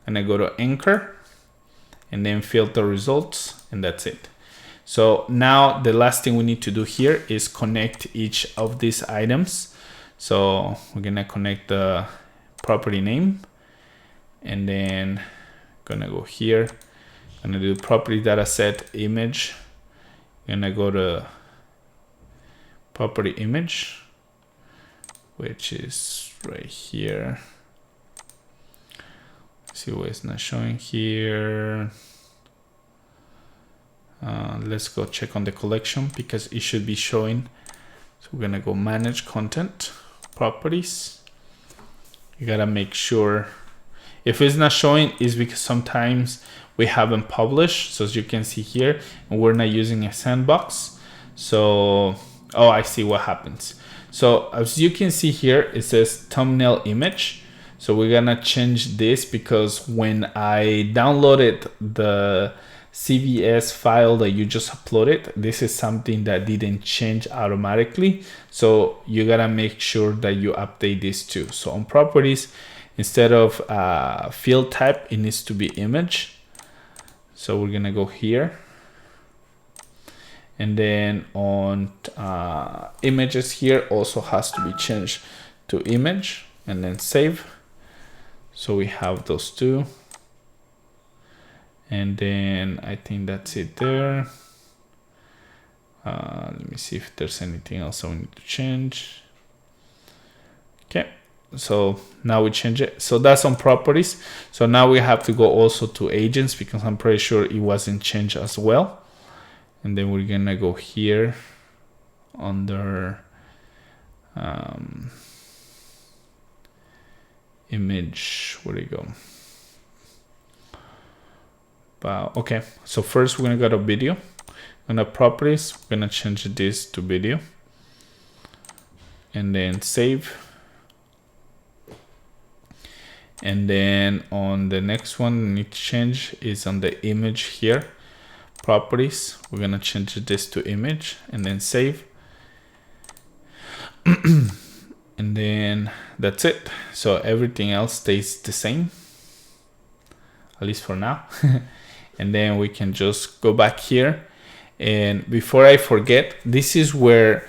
and then go to anchor, and then filter results, and that's it. So now the last thing we need to do here is connect each of these items. So we're gonna connect the property name, and then gonna go here, gonna do property data set image, gonna go to property image, which is right here. Let's see why it's not showing here. Let's go check on the collection because it should be showing. So we're gonna go manage content, properties. You gotta make sure if it's not showing is because sometimes we haven't published. So as you can see here, and we're not using a sandbox. So, oh, I see what happens. So as you can see here, it says thumbnail image. So we're gonna change this because when I downloaded the CVS file that you just uploaded, this is something that didn't change automatically. So you gotta make sure that you update this too. So on properties, instead of field type, it needs to be image. So we're gonna go here. And then on images here also has to be changed to image, and then save. So we have those two. And then I think that's it there. Let me see if there's anything else I need to change. Okay, so now we change it. So that's on properties. So now we have to go also to agents because I'm pretty sure it wasn't changed as well. And then we're gonna go here under image. Where do you go? Okay, so first we're gonna go to video. On the properties, we're gonna change this to video, and then save. And then on the next one, we need to change is on the image here. Properties, we're gonna change this to image, and then save. And then that's it. So everything else stays the same, at least for now. And then we can just go back here. And before I forget, this is where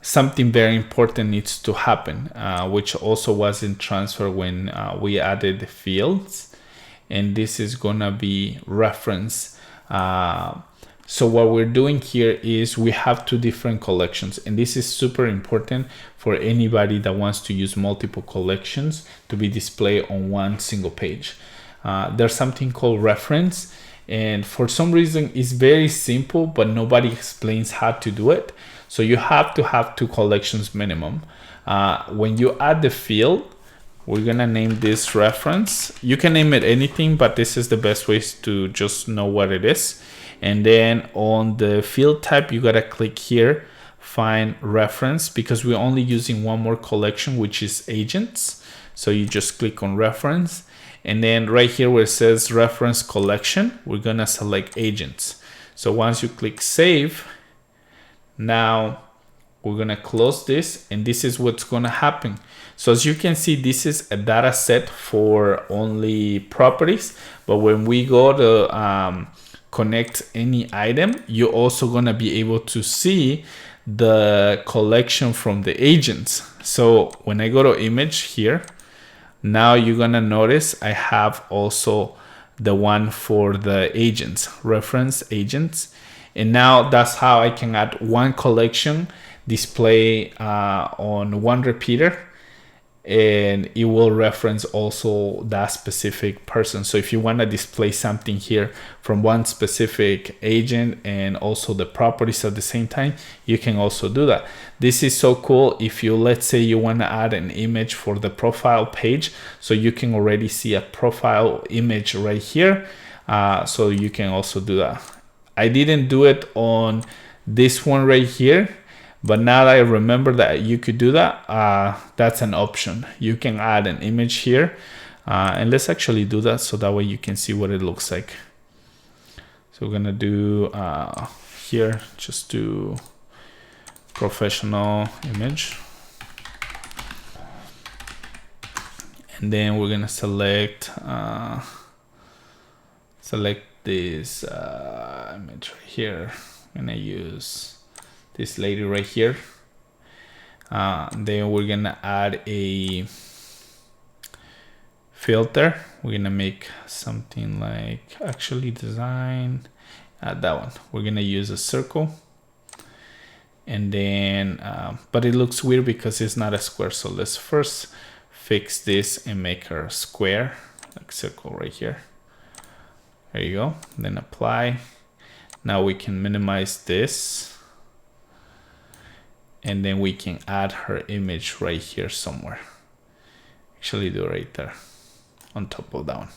something very important needs to happen, which also wasn't transferred when we added the fields. And this is gonna be reference. So what we're doing here is we have two different collections, and this is super important for anybody that wants to use multiple collections to be displayed on one single page. There's something called reference, and for some reason it's very simple, but nobody explains how to do it. So you have to have two collections minimum. When you add the field, we're gonna name this reference. You can name it anything, but this is the best way to just know what it is. And then on the field type, you gotta click here, find reference, because we're only using one more collection, which is agents. So you just click on reference. And then right here where it says reference collection, we're gonna select agents. So once you click save, now We're gonna close this, and this is what's gonna happen. So as you can see, this is a data set for only properties, but when we go to connect any item, you're also gonna be able to see the collection from the agents. So when I go to image here, now you're gonna notice I have also the one for the agents, reference agents. And now that's how I can add one collection, display on one repeater, and it will reference also that specific person. So if you want to display something here from one specific agent and also the properties at the same time, you can also do that. This is so cool if you, let's say you want to add an image for the profile page, so you can already see a profile image right here. So you can also do that. I didn't do it on this one right here, but now that I remember that you could do that, that's an option. You can add an image here, and let's actually do that so that way you can see what it looks like. So we're gonna do here, just do professional image, and then we're gonna select this image right here. I'm gonna use this lady right here. Then we're gonna add a filter. We're gonna make something like actually design that one. We're gonna use a circle, and then but it looks weird because it's not a square. So let's first fix this and make her a square, like circle right here. There you go. Then apply. Now we can minimize this, and then we can add her image right here somewhere. Actually do it right there on top of that one.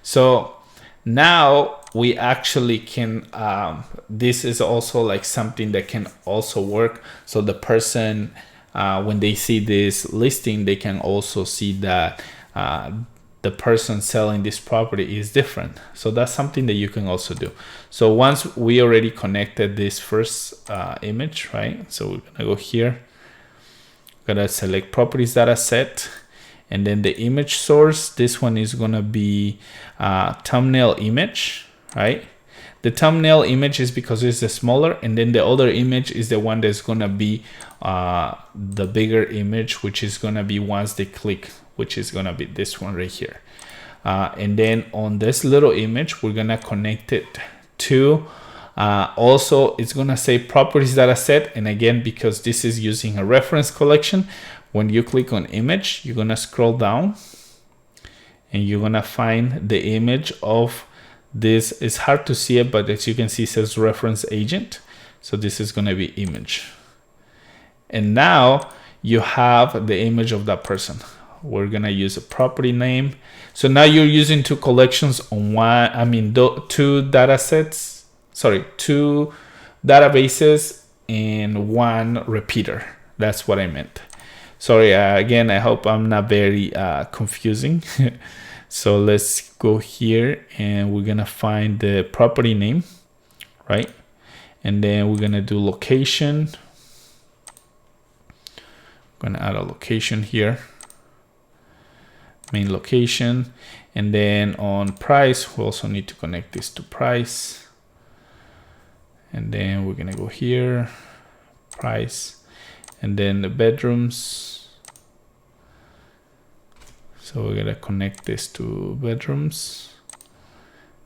So now we actually can, this is also like something that can also work. So the person, when they see this listing, they can also see that the person selling this property is different. So that's something that you can also do. So once we already connected this first image, right? So we're gonna go here, gonna select properties data set, and then the image source. This one is gonna be thumbnail image, right? The thumbnail image is because it's the smaller, and then the other image is the one that's gonna be the bigger image, which is gonna be once they click, which is gonna be this one right here. And then on this little image, we're gonna connect it to, also it's gonna say properties data set. And again, because this is using a reference collection, when you click on image, you're gonna scroll down and you're gonna find the image of this. It's hard to see it, but as you can see, it says reference agent. So this is gonna be image. And now you have the image of that person. We're gonna use a property name. So now you're using two collections on one, two data sets, sorry, two databases and one repeater. That's what I meant. Sorry, again, I hope I'm not very confusing. So let's go here and we're gonna find the property name, right? And then we're gonna do location. I'm gonna add a location here, main location. And then on price, we also need to connect this to price. And then we're gonna go here, price, and then the bedrooms. So we're gonna connect this to bedrooms.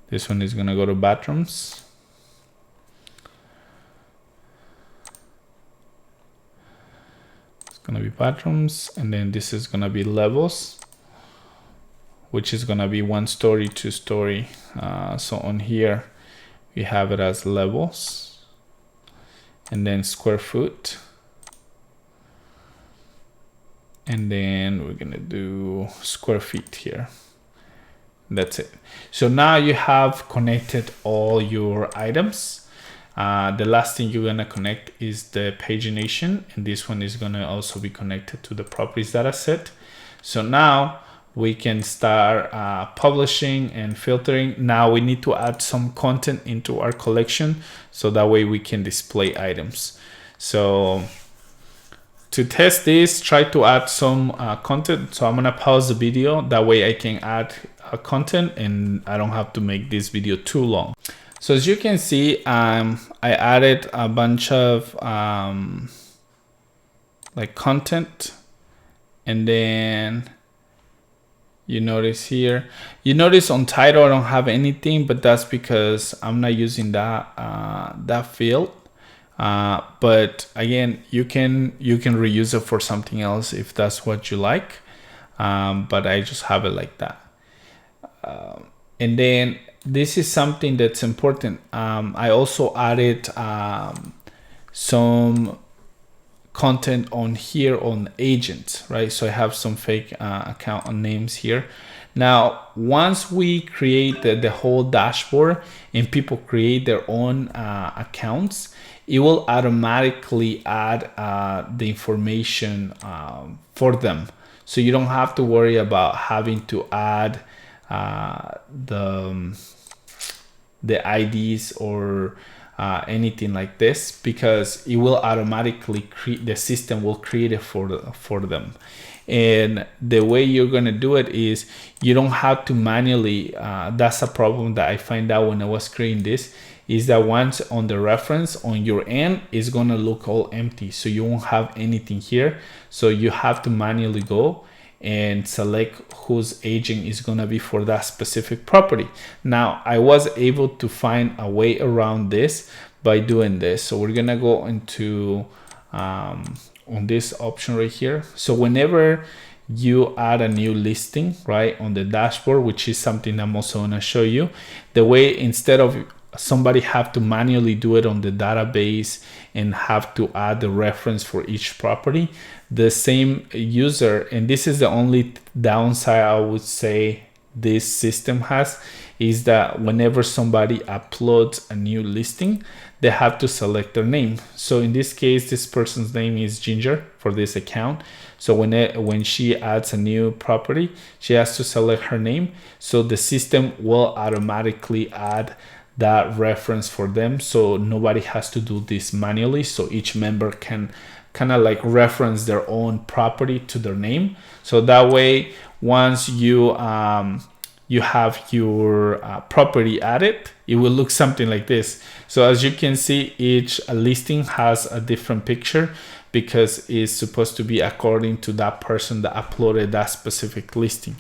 This one is gonna go to bathrooms. It's gonna be bathrooms, and then this is gonna be levels, which is gonna be 1 story, 2 story. So on here, we have it as levels, and then square foot. And then we're gonna do square feet here. That's it. So now you have connected all your items. The last thing you're gonna connect is the pagination, and this one is gonna also be connected to the properties data set. So now we can start publishing and filtering. Now we need to add some content into our collection so that way we can display items. So to test this, try to add some content. So I'm gonna pause the video. That way I can add content and I don't have to make this video too long. So as you can see, I added a bunch of like content, and then you notice here, you notice on title I don't have anything, but that's because I'm not using that that field. But again, you can reuse it for something else if that's what you like. But I just have it like that. And then this is something that's important. I also added some content on here on agents, right? So I have some fake account names here. Now, once we create the whole dashboard and people create their own accounts, it will automatically add the information for them. So you don't have to worry about having to add the IDs or anything like this, because it will automatically create, the system will create it for them. And the way you're gonna do it is you don't have to manually, that's a problem that I find out when I was creating this, is that once on the reference on your end, it's gonna look all empty. So you won't have anything here. So you have to manually go and select whose agent is gonna be for that specific property. Now, I was able to find a way around this by doing this. So we're gonna go into on this option right here. So whenever you add a new listing, right, on the dashboard, which is something I'm also gonna show you, the way instead of somebody have to manually do it on the database and have to add the reference for each property, the same user, and this is the only downside I would say this system has, is that whenever somebody uploads a new listing, they have to select their name. So in this case, this person's name is Ginger for this account. So when she adds a new property, she has to select her name. So the system will automatically add that reference for them. So nobody has to do this manually. So each member can kind of like reference their own property to their name. So that way, once you you have your property added, it will look something like this. So as you can see, each listing has a different picture because it's supposed to be according to that person that uploaded that specific listing.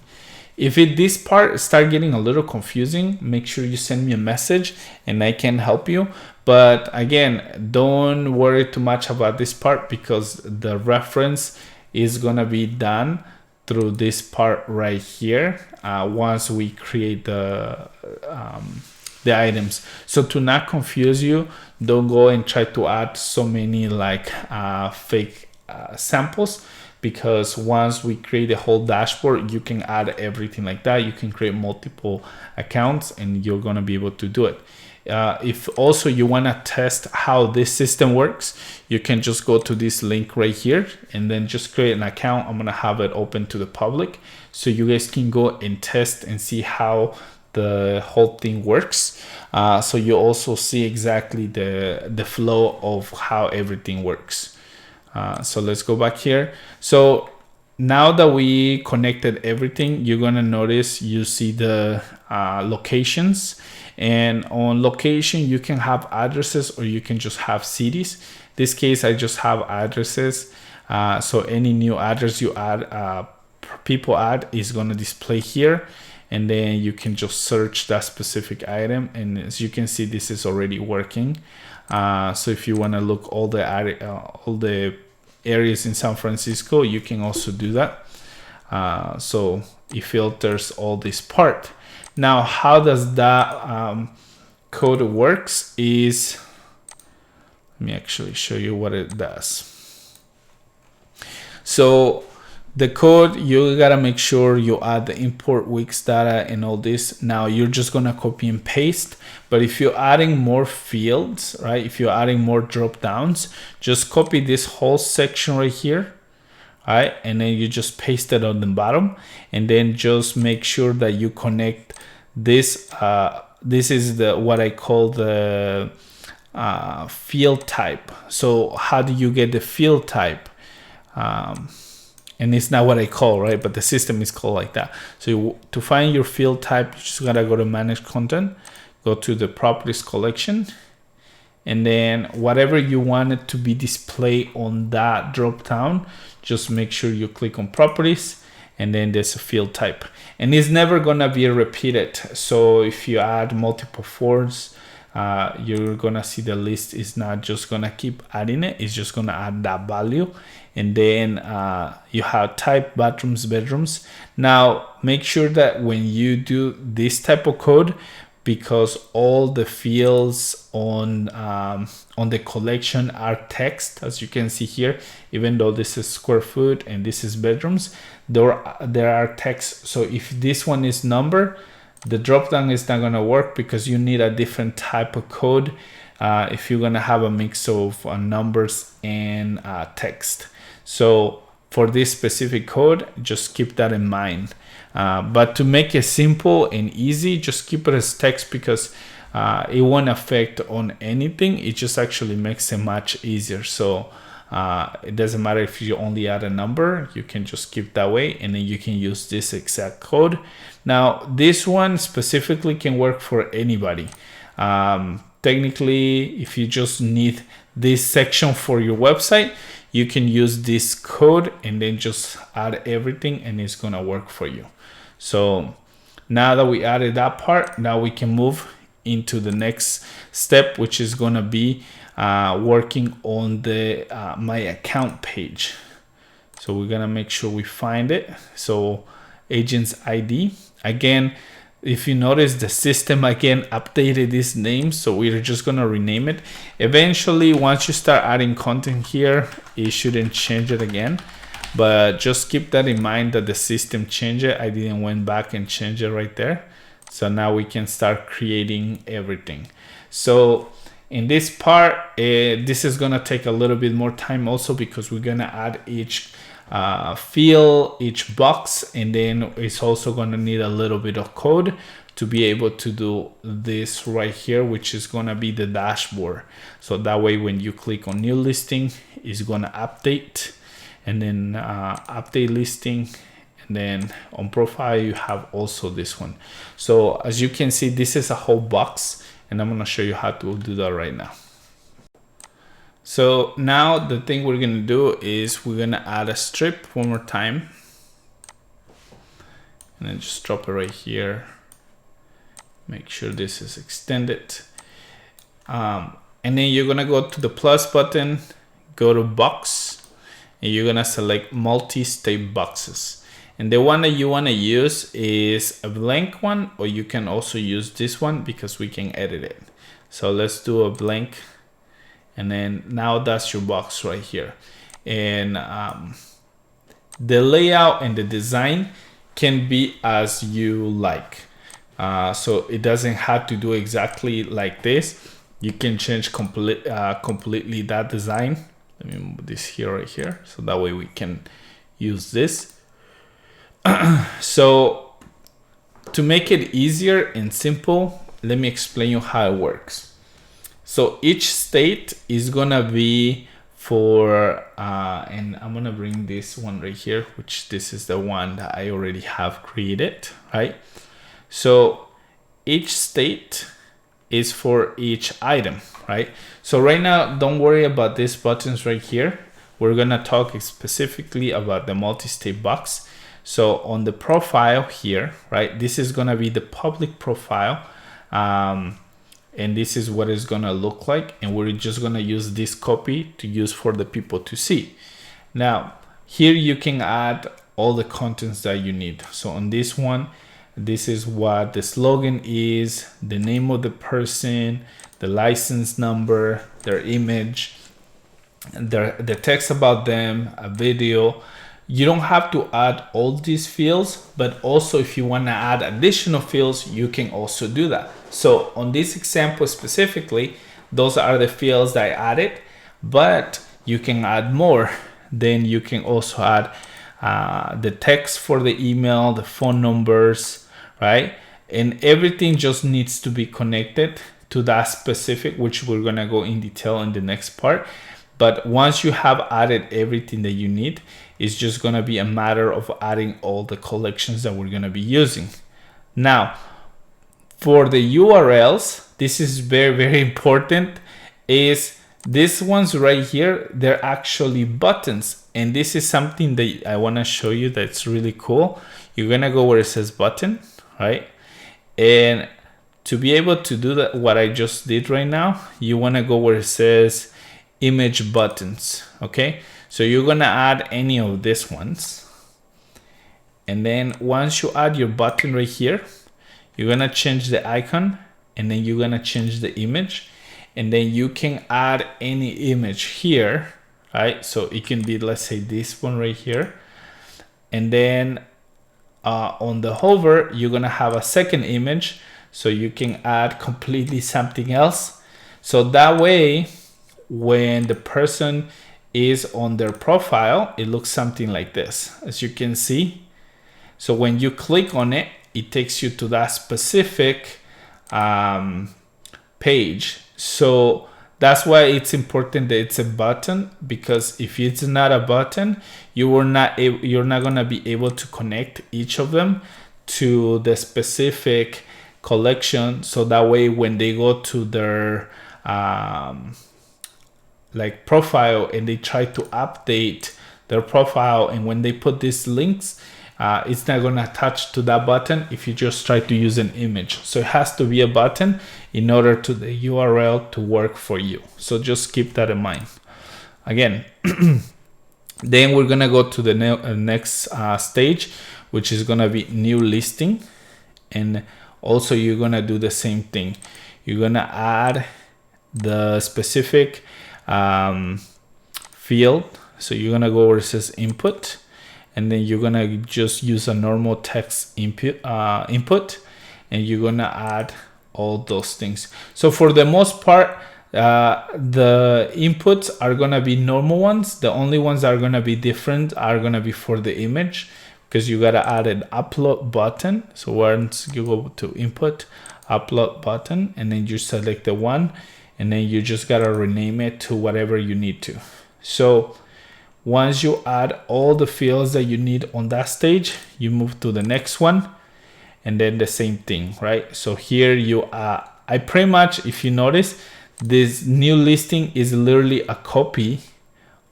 If this part start getting a little confusing, make sure you send me a message and I can help you. But again, don't worry too much about this part because the reference is gonna be done through this part right here once we create the items. So to not confuse you, don't go and try to add so many like fake samples, because once we create a whole dashboard, you can add everything like that. You can create multiple accounts and you're gonna be able to do it. If also you wanna test how this system works, you can just go to this link right here and then just create an account. I'm gonna have it open to the public so you guys can go and test and see how the whole thing works. So you also see exactly the flow of how everything works. So let's go back here. So now that we connected everything, you're gonna notice you see the locations, and on location you can have addresses or you can just have cities. This case I just have addresses. So any new address you add, people add, is gonna display here, and then you can just search that specific item, and as you can see, this is already working. So if you want to look all the areas in San Francisco, you can also do that. So it filters all this part. Now, how does that code works is, let me actually show you what it does. So the code, you gotta make sure you add the import weeks data and all this. Now you're just gonna copy and paste, but if you're adding more fields, right? If you're adding more drop downs, just copy this whole section right here, right? And then you just paste it on the bottom, and then just make sure that you connect this. This is what I call the field type. So how do you get the field type? and it's not what I call, right? But the system is called like that. So to find your field type, you just gotta go to manage content, go to the properties collection, and then whatever you want it to be displayed on that drop down, just make sure you click on properties, and then there's a field type, and it's never gonna be repeated. So if you add multiple forms, you're gonna see the list is not just gonna keep adding it, it's just gonna add that value. And then you have type bathrooms, bedrooms. Now make sure that when you do this type of code, because all the fields on the collection are text, as you can see here, even though this is square foot and this is bedrooms, there are text. So if this one is number, the drop down is not gonna work, because you need a different type of code if you're gonna have a mix of numbers and text. So for this specific code, just keep that in mind. But to make it simple and easy, just keep it as text, because it won't affect on anything. It just actually makes it much easier. So it doesn't matter if you only add a number, you can just keep that way, and then you can use this exact code. Now this one specifically can work for anybody. Technically, if you just need this section for your website, you can use this code and then just add everything, and it's gonna work for you. So now that we added that part, now we can move into the next step, which is gonna be working on the my account page. So we're gonna make sure we find it. So agent's ID, again, if you notice, the system again updated this name, so we're just gonna rename it. Eventually, once you start adding content here, it shouldn't change it again, but just keep that in mind that the system changed it. I didn't went back and change it right there. So now we can start creating everything. So in this part, this is gonna take a little bit more time also, because we're gonna add each field, each box, and then it's also going to need a little bit of code to be able to do this right here, which is going to be the dashboard. So that way when you click on new listing, it's going to update, and then update listing, and then on profile you have also this one. So as you can see, this is a whole box, and I'm going to show you how to do that right now. So now the thing we're gonna do is we're gonna add a strip one more time, and then just drop it right here. Make sure this is extended. And then you're gonna go to the plus button, go to box, and you're gonna select multi-state boxes. And the one that you wanna use is a blank one, or you can also use this one because we can edit it. So let's do a blank. And then now that's your box right here. And the layout and the design can be as you like. So it doesn't have to do exactly like this. You can change completely that design. Let me move this here, right here. So that way we can use this. So to make it easier and simple, let me explain you how it works. So each state is gonna be for, and I'm gonna bring this one right here, which this is the one that I already have created, right? So each state is for each item, right? So right now, don't worry about these buttons right here. We're gonna talk specifically about the multi-state box. So on the profile here, right? This is gonna be the public profile. And this is what it's gonna look like, and we're just gonna use this copy to use for the people to see. Now here you can add all the contents that you need. So on this one, this is what the slogan is, the name of the person, the license number, their image, the text about them, a video. You don't have to add all these fields, but also if you want to add additional fields, you can also do that. So on this example specifically, those are the fields that I added, but you can add more. Then you can also add the text for the email, the phone numbers, right? And everything just needs to be connected to that specific, which we're gonna go in detail in the next part. But once you have added everything that you need, it's just gonna be a matter of adding all the collections that we're gonna be using. Now, for the URLs, this is very, very important, is these ones right here, they're actually buttons. And this is something that I wanna show you that's really cool. You're gonna go where it says button, right? And to be able to do that, what I just did right now, you wanna go where it says image buttons, okay? So you're gonna add any of these ones. And then once you add your button right here, you're gonna change the icon, and then you're gonna change the image, and then you can add any image here, right? So it can be, let's say, this one right here. And then on the hover, you're gonna have a second image, so you can add completely something else. So that way, when the person is on their profile, it looks something like this, as you can see. So when you click on it, it takes you to that specific page. So that's why it's important that it's a button, because if it's not a button, you're not gonna be able to connect each of them to the specific collection. So that way, when they go to their like profile and they try to update their profile, and when they put these links, it's not gonna attach to that button if you just try to use an image. So it has to be a button in order to the URL to work for you. So just keep that in mind. Again, then we're gonna go to the next stage, which is gonna be new listing. And also you're gonna do the same thing. You're gonna add the specific field. So you're gonna go where it says input, and then you're gonna just use a normal text input, and you're gonna add all those things. So for the most part, the inputs are gonna be normal ones. The only ones that are gonna be different are gonna be for the image, because you gotta add an upload button. So once you go to input, upload button, and then you select the one, and then you just gotta rename it to whatever you need to. So once you add all the fields that you need on that stage, you move to the next one, and then the same thing, right? So here I pretty much, if you notice, this new listing is literally a copy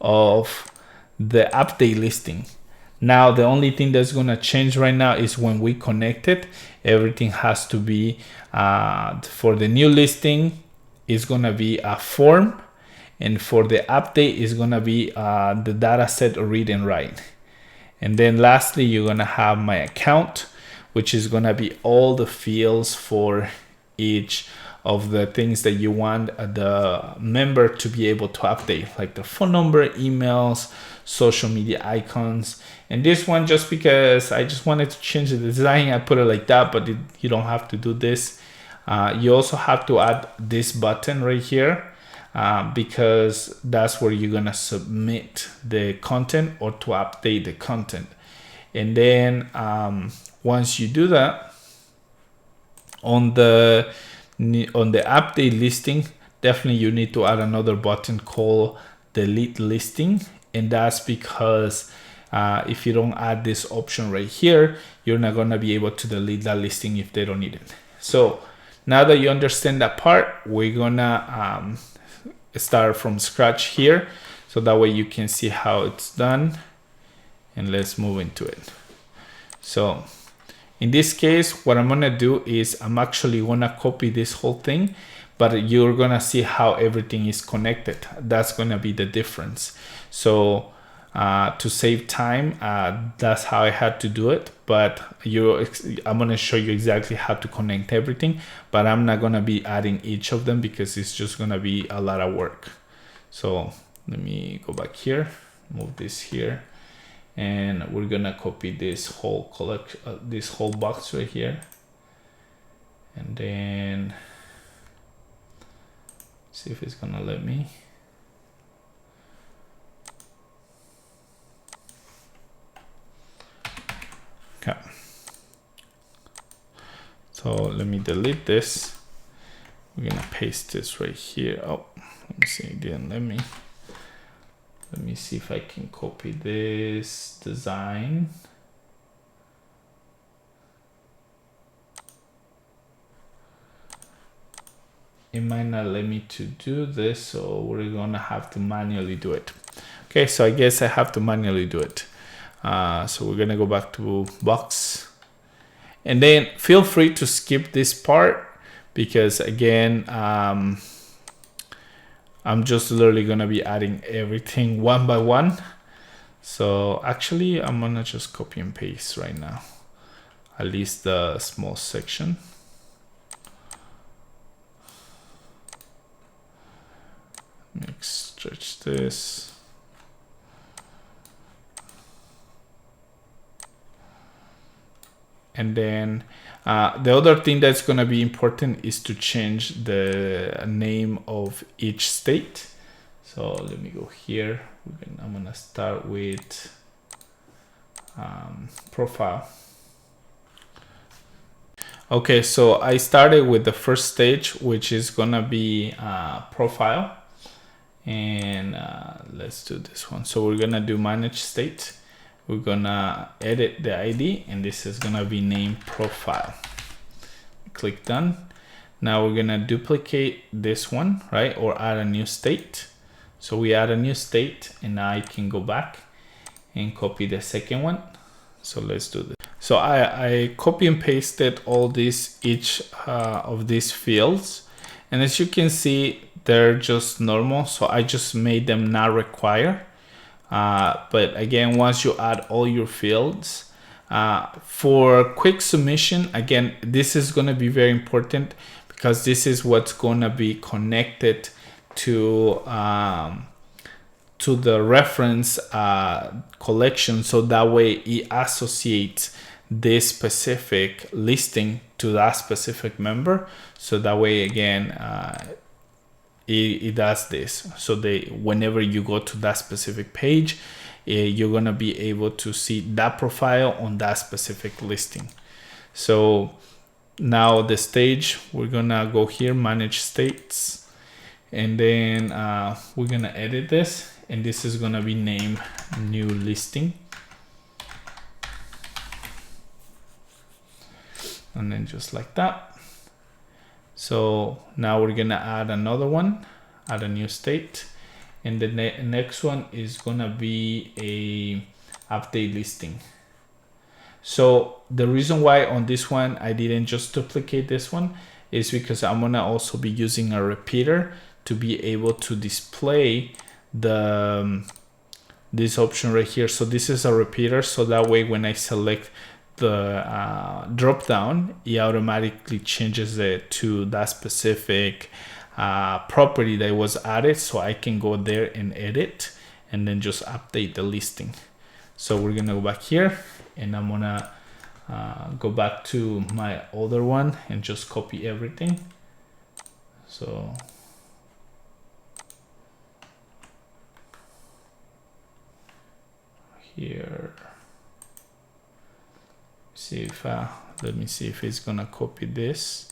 of the update listing. Now, the only thing that's gonna change right now is when we connect it, everything has to be, for the new listing, it's gonna be a form. And for the update is gonna be the data set read and write. And then lastly, you're gonna have my account, which is gonna be all the fields for each of the things that you want the member to be able to update, like the phone number, emails, social media icons. And this one, just because I just wanted to change the design, I put it like that, but you don't have to do this. You also have to add this button right here. Because that's where you're gonna submit the content or to update the content. And then once you do that, on the update listing, definitely you need to add another button called delete listing. And that's because if you don't add this option right here, you're not gonna be able to delete that listing if they don't need it. So now that you understand that part, we're gonna start from scratch here, so that way you can see how it's done. And let's move into it. So in this case, what I'm gonna do is I'm actually gonna copy this whole thing, but you're gonna see how everything is connected. That's gonna be the difference. So to save time, that's how I had to do it. But I'm gonna show you exactly how to connect everything, but I'm not gonna be adding each of them because it's just gonna be a lot of work. So let me go back here, move this here, and we're gonna copy this whole this whole box right here, and then see if it's gonna let me. Okay. So let me delete this. We're gonna paste this right here. Oh, let me see, it didn't let me. Let me see if I can copy this design. It might not let me to do this, so we're gonna have to manually do it. Okay, so I guess I have to manually do it. So we're gonna go back to box, and then feel free to skip this part because again, I'm just literally gonna be adding everything one by one. So actually, I'm gonna just copy and paste right now, at least the small section. Let me stretch this. And then the other thing that's going to be important is to change the name of each state. So let me go here. I'm going to start with profile. Okay, so I started with the first stage, which is going to be profile. And let's do this one. So we're going to do manage state. We're gonna edit the ID, and this is gonna be named profile. Click done. Now we're gonna duplicate this one, right? Or add a new state. So we add a new state, and now I can go back and copy the second one. So let's do this. So I copy and pasted all these, each of these fields. And as you can see, they're just normal. So I just made them not required. But again, once you add all your fields, for quick submission, again, this is going to be very important because this is what's going to be connected to the reference collection. So that way it associates this specific listing to that specific member. So that way, again, it does this. So whenever you go to that specific page, you're gonna be able to see that profile on that specific listing. So now the stage, we're gonna go here, manage states, and then we're gonna edit this, and this is gonna be named new listing. And then just like that. So now we're gonna add another one, add a new state, and the next one is gonna be a update listing. So the reason why on this one I didn't just duplicate this one is because I'm gonna also be using a repeater to be able to display this option right here. So this is a repeater, so that way when I select the drop down, it automatically changes it to that specific property that was added, so I can go there and edit and then just update the listing. So we're gonna go back here, and I'm gonna go back to my other one and just copy everything. So here, see if let me see if it's gonna copy this.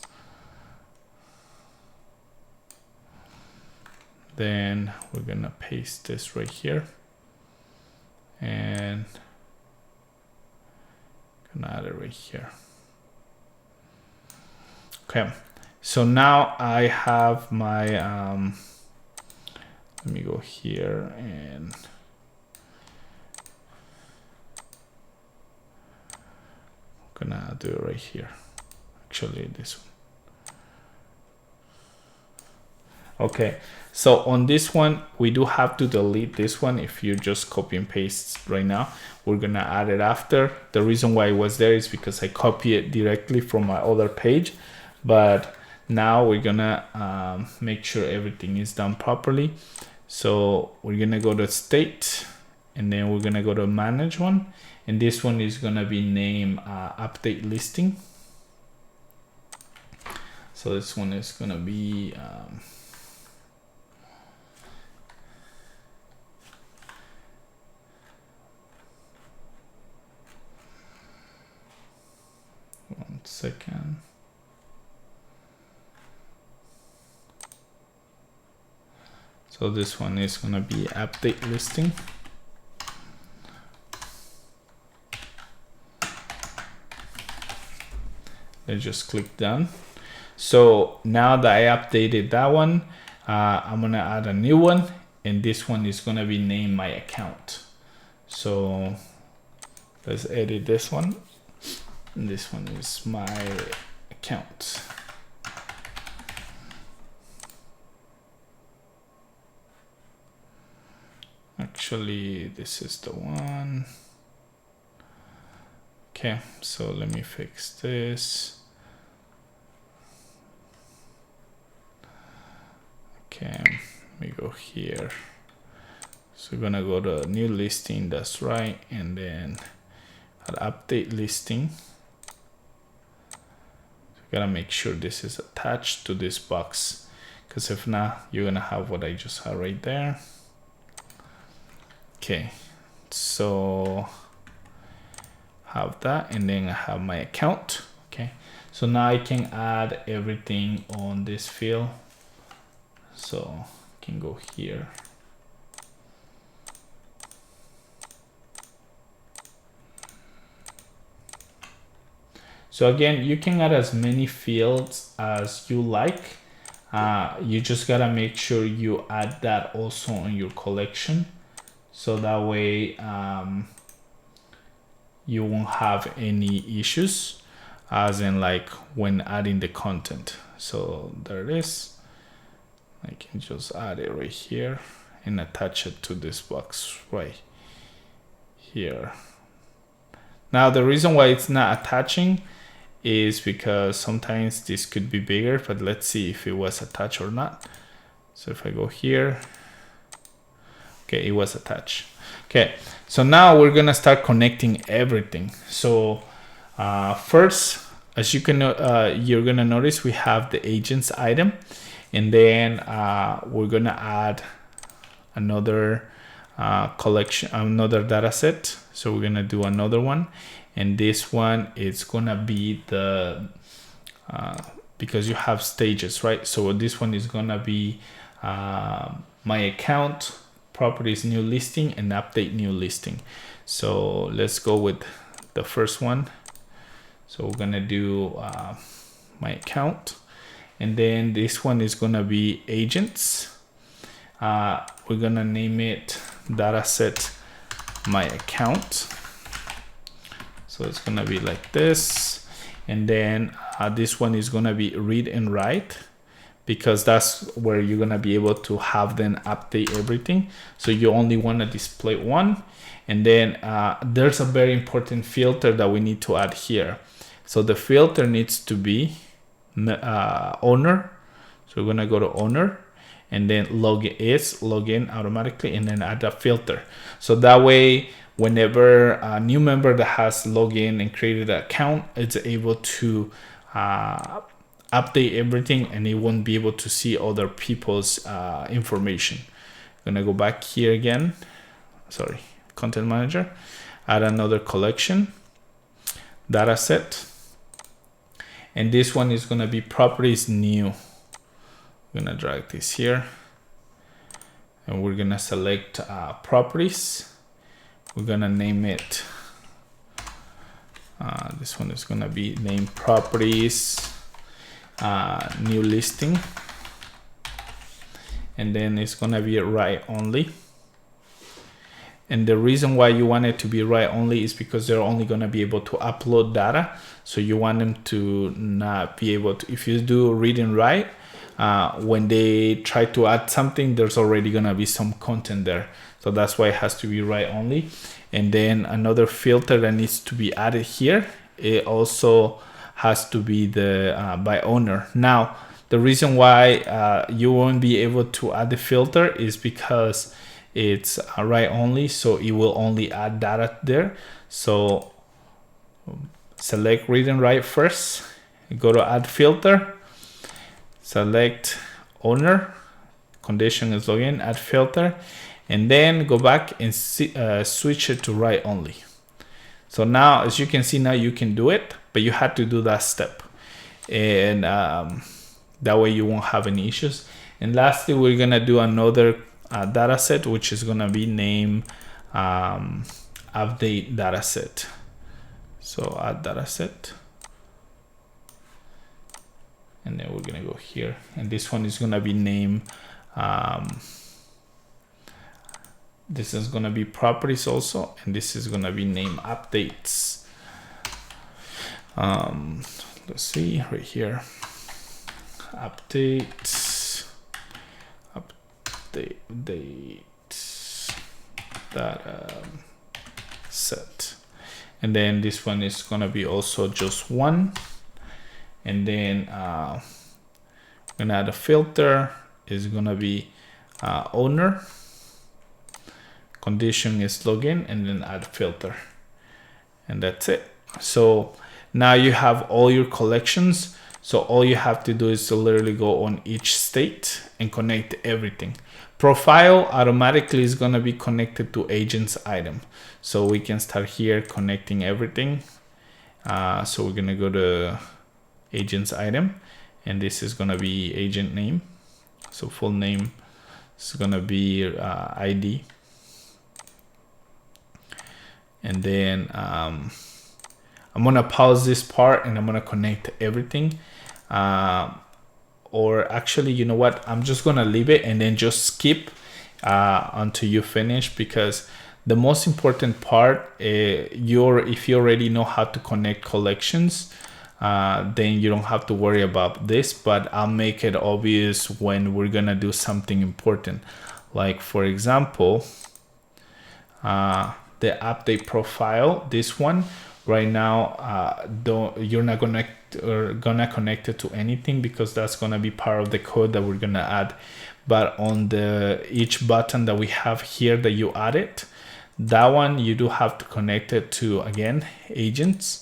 Then we're gonna paste this right here, and gonna add it right here. Okay, so now I have my let me go here and I'm gonna do it right here. Actually, this one. Okay, so on this one, we do have to delete this one. If you just copy and paste right now, we're gonna add it after. The reason why it was there is because I copy it directly from my other page, but now we're gonna make sure everything is done properly. So we're gonna go to state, and then we're gonna go to manage one, and this one is gonna be named update listing. So this one is gonna be one second. So this one is gonna be update listing. Let's just click done. So now that I updated that one, I'm gonna add a new one, and this one is gonna be named my account. So let's edit this one. And this one is my account. Actually, this is the one. Okay, so let me fix this. Okay, let me go here. So we're gonna go to new listing, that's right, and then add update listing. So we gotta make sure this is attached to this box, because if not, you're gonna have what I just had right there. Okay, so have that, and then I have my account. Okay, so now I can add everything on this field. So I can go here. So again, you can add as many fields as you like. You just gotta make sure you add that also on your collection, so that way you won't have any issues, as in like when adding the content. So there it is. I can just add it right here and attach it to this box right here. Now the reason why it's not attaching is because sometimes this could be bigger, but let's see if it was attached or not. So if I go here, okay, it was attached. Okay, so now we're gonna start connecting everything. So first, as you can you're gonna notice we have the agents item, and then we're gonna add another collection, another data set. So we're gonna do another one, and this one is gonna be the because you have stages, right? So this one is gonna be my account, properties, new listing, and update new listing. So let's go with the first one. So we're gonna do my account, and then this one is gonna be agents. We're gonna name it dataset my account. So it's gonna be like this, and then this one is gonna be read and write, because that's where you're gonna be able to have them update everything. So you only want to display one, and then there's a very important filter that we need to add here. So the filter needs to be owner. So we're gonna go to owner, and then login automatically, and then add a filter. So that way, whenever a new member that has logged in and created an account, it's able to update everything, and it won't be able to see other people's information. I'm gonna go back here again. Sorry, content manager, add another collection, data set, and this one is gonna be properties new. I'm gonna drag this here, and we're gonna select properties. We're gonna name it, this one is gonna be named properties new listing, and then it's gonna be write only. And the reason why you want it to be write only is because they're only gonna be able to upload data. So you want them to not be able to, if you do read and write, when they try to add something, there's already gonna be some content there. So that's why it has to be write only. And then another filter that needs to be added here, it also has to be the by owner. Now, the reason why you won't be able to add the filter is because it's write only, so it will only add data there. So select read and write first, go to add filter, select owner, condition is login, add filter, and then go back and switch it to write only. So now, as you can see, now you can do it, but you had to do that step, and that way you won't have any issues. And lastly, we're gonna do another data set, which is gonna be named update data set. So add data set. And then we're gonna go here, and this one is gonna be named this is gonna be properties also, and this is gonna be named updates. Let's see right here, updates, update data set, and then this one is gonna be also just one. And then I'm gonna add a filter. Is gonna be owner. Condition is login, and then add filter, and that's it. So now you have all your collections. So all you have to do is to literally go on each state and connect everything. Profile automatically is gonna be connected to agents item. So we can start here connecting everything. So we're gonna go to agents item, and this is gonna be agent name. So full name is gonna be ID, and then I'm gonna pause this part and I'm gonna connect everything. Or actually, you know what? I'm just gonna leave it and then just skip until you finish, because the most important part, if you already know how to connect collections, then you don't have to worry about this, but I'll make it obvious when we're gonna do something important. Like for example, the update profile, this one right now, you're not gonna connect it to anything, because that's gonna be part of the code that we're gonna add. But on each button that we have here that you added, that one you do have to connect it to, again, agents.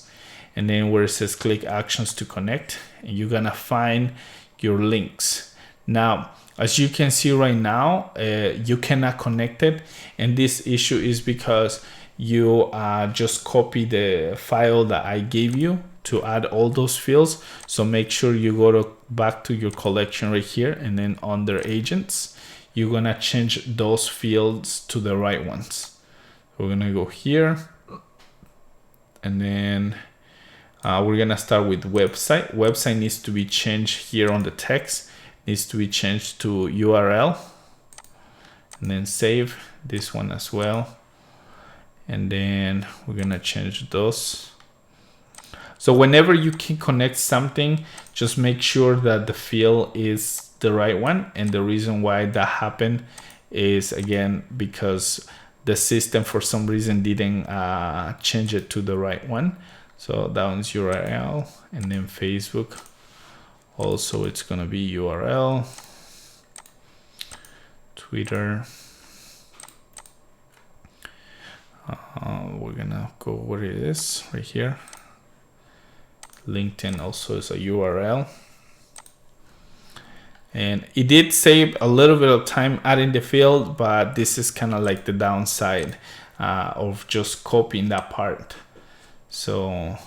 And then where it says click actions to connect, and you're gonna find your links. Now, as you can see right now, you cannot connect it. And this issue is because you just copy the file that I gave you to add all those fields. So make sure you go back to your collection right here, and then under agents, you're gonna change those fields to the right ones. We're gonna go here, and then we're gonna start with website. Website needs to be changed here on the text, needs to be changed to URL, and then save this one as well. And then we're gonna change those. So whenever you can connect something, just make sure that the field is the right one. And the reason why that happened is, again, because the system for some reason didn't change it to the right one. So that one's URL, and then Facebook. Also, it's gonna be URL, Twitter. We're gonna go where it is, right here. LinkedIn also is a URL. And it did save a little bit of time adding the field, but this is kind of like the downside of just copying that part. So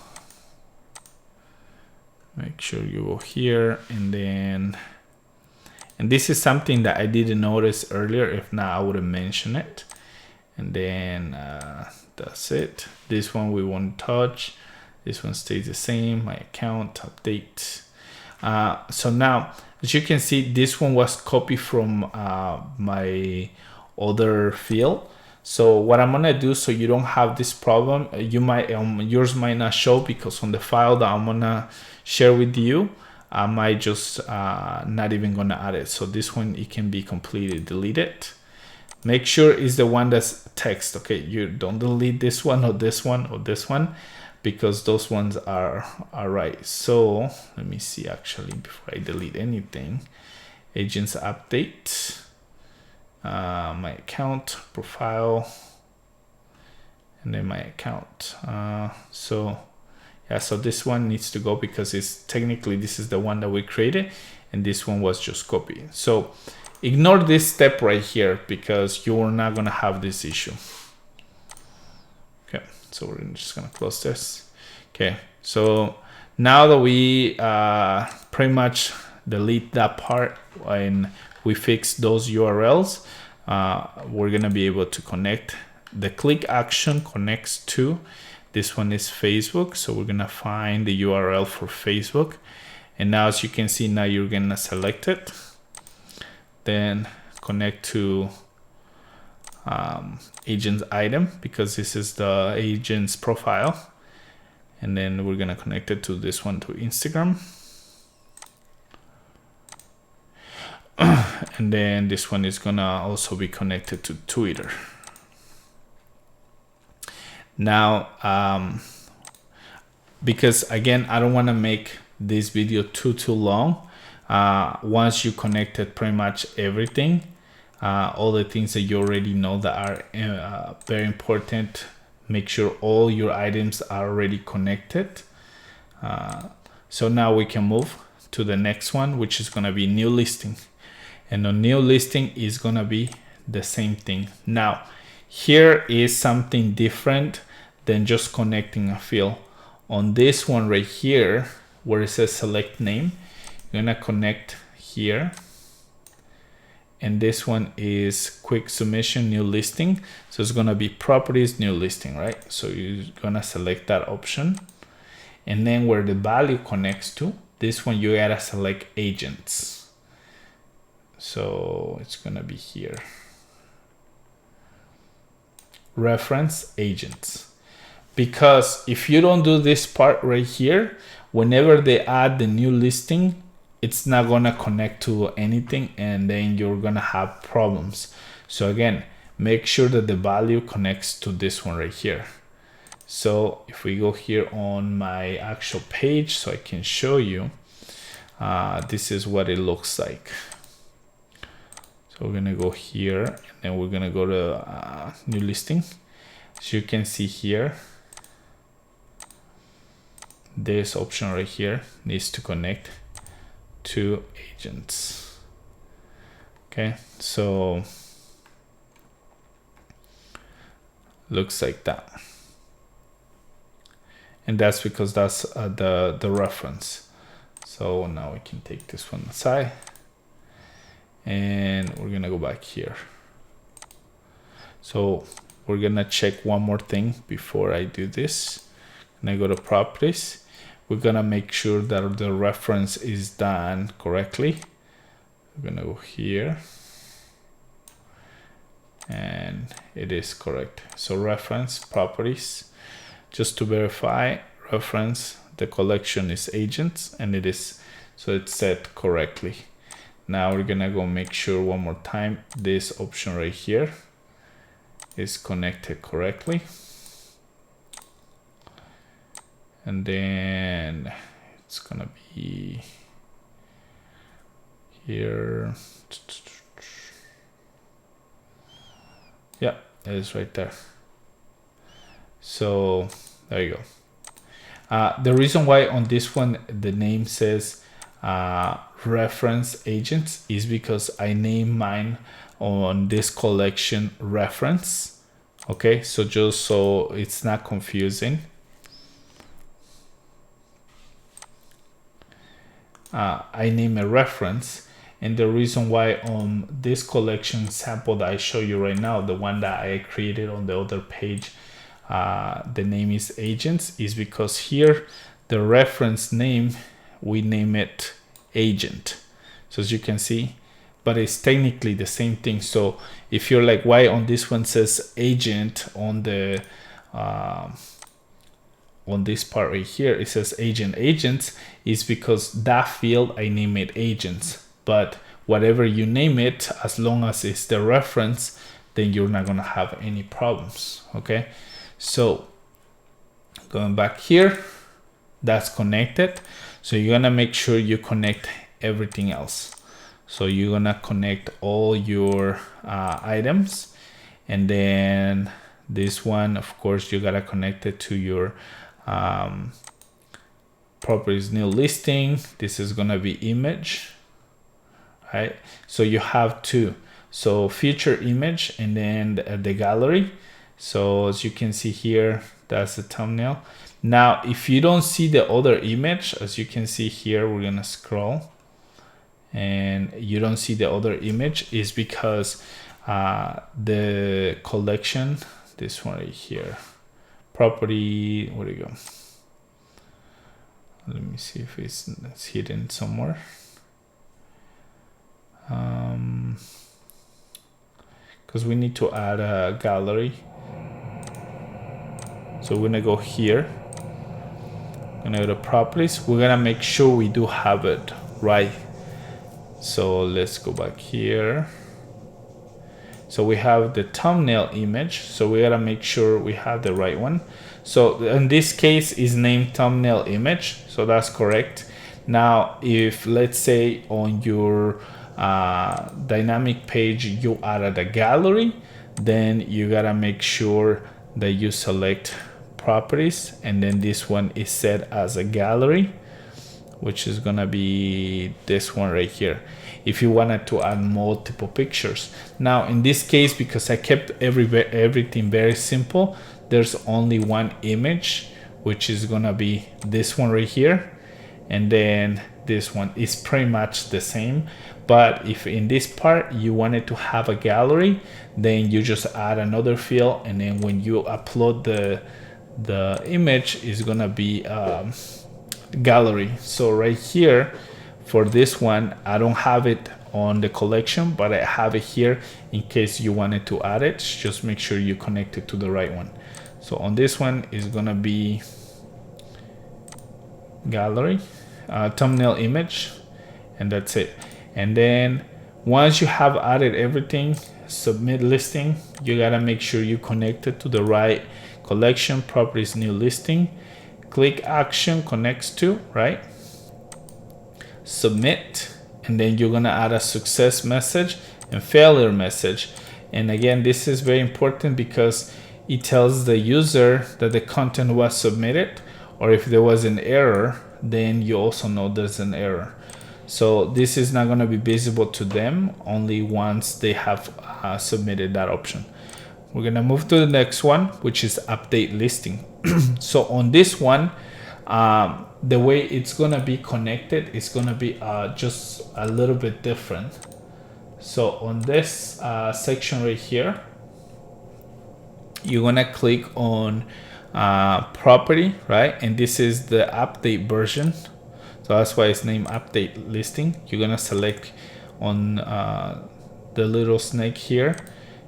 make sure you go here, and this is something that I didn't notice earlier. If not, I would have mentioned it. And then that's it. This one we won't touch. This one stays the same. My account update. So now, as you can see, this one was copied from my other field. So what I'm gonna do, so you don't have this problem, yours might not show, because on the file that I'm gonna share with you, I might just not even gonna add it. So this one, it can be completely deleted. Make sure it's the one that's text. Okay, you don't delete this one or this one or this one, because those ones are right. So let me see, actually, before I delete anything, agents update. My account, profile, and then my account. So yeah, so this one needs to go, because it's technically, this is the one that we created, and this one was just copied. So ignore this step right here, because you're not gonna have this issue. Okay, so we're just gonna close this. Okay, so now that we pretty much delete that part, and we fix those URLs, we're gonna be able to connect. The click action connects to, this one is Facebook, so we're gonna find the URL for Facebook. And now as you can see, now you're gonna select it, then connect to agent's item, because this is the agent's profile. And then we're gonna connect it to this one, to Instagram. And then this one is gonna also be connected to Twitter. Now, because again, I don't want to make this video too long. Once you connected pretty much everything, all the things that you already know that are very important, make sure all your items are already connected. So now we can move to the next one, which is going to be new listing. And the new listing is going to be the same thing. Now, here is something different than just connecting a field. On this one right here, where it says select name, you're going to connect here. And this one is quick submission, new listing. So it's going to be properties, new listing, right? So you're going to select that option. And then where the value connects to, this one you got to select agents. So it's going to be here. Reference agents. Because if you don't do this part right here, whenever they add the new listing, it's not going to connect to anything, and then you're going to have problems. So again, make sure that the value connects to this one right here. So if we go here on my actual page, so I can show you, this is what it looks like. So we're going to go here, and then we're going to go to new listing. So you can see here, this option right here needs to connect to agents. Okay, so looks like that. And that's because that's the reference. So now we can take this one aside. And we're gonna go back here. So we're gonna check one more thing before I do this. And I go to properties. We're gonna make sure that the reference is done correctly. We're gonna go here. And it is correct. So reference, properties. Just to verify, reference, the collection is agents, and it is, so it's set correctly. Now we're gonna go make sure one more time this option right here is connected correctly. And then it's gonna be here. Yeah, it is right there. So there you go. The reason why on this one the name says reference agents is because I name mine on this collection reference. Okay, so just so it's not confusing. I name a reference, and the reason why on this collection sample that I show you right now, the one that I created on the other page, the name is agents, is because here the reference name, we name it agent. So as you can see, but it's technically the same thing. So if you're like, why on this one says agent on the on this part right here, it says agents, is because that field I name it agents. But whatever you name it, as long as it's the reference, then you're not gonna have any problems. Okay, so going back here, that's connected. So you're gonna make sure you connect everything else. So you're gonna connect all your items, and then this one, of course, you gotta connect it to your properties new listing. This is gonna be image, right? So you have two. So feature image, and then the gallery. So as you can see here, that's the thumbnail. Now, if you don't see the other image, as you can see here, we're gonna scroll, and you don't see the other image is because the collection, this one right here, property, where do you go? Let me see if it's hidden somewhere. Because we need to add a gallery. So we're gonna go here. Gonna go to properties. We're gonna make sure we do have it right. So let's go back here. So we have the thumbnail image. So we gotta make sure we have the right one. So in this case is named thumbnail image. So that's correct. Now, if let's say on your dynamic page you added a gallery, then you gotta make sure that you select properties, and then this one is set as a gallery, which is gonna be this one right here, if you wanted to add multiple pictures. Now in this case, because I kept everything very simple, there's only one image, which is gonna be this one right here, and then this one is pretty much the same. But if in this part you wanted to have a gallery, then you just add another field, and then when you upload the image is gonna be gallery. So right here for this one, I don't have it on the collection, but I have it here in case you wanted to add it. Just make sure you connect it to the right one. So on this one is gonna be gallery, thumbnail image, and that's it. And then once you have added everything, submit listing, you gotta make sure you connect it to the right collection, properties, new listing, click action connects to, right? Submit, and then you're gonna add a success message and failure message. And again, this is very important because it tells the user that the content was submitted, or if there was an error, then you also know there's an error. So this is not going to be visible to them only once they have submitted that option. We're going to move to the next one, which is update listing. So on this one, the way it's going to be connected is going to be just a little bit different. So on this section right here, you're going to click on property, right? And this is the update version. So that's why it's named update listing. You're gonna select on the little snake here.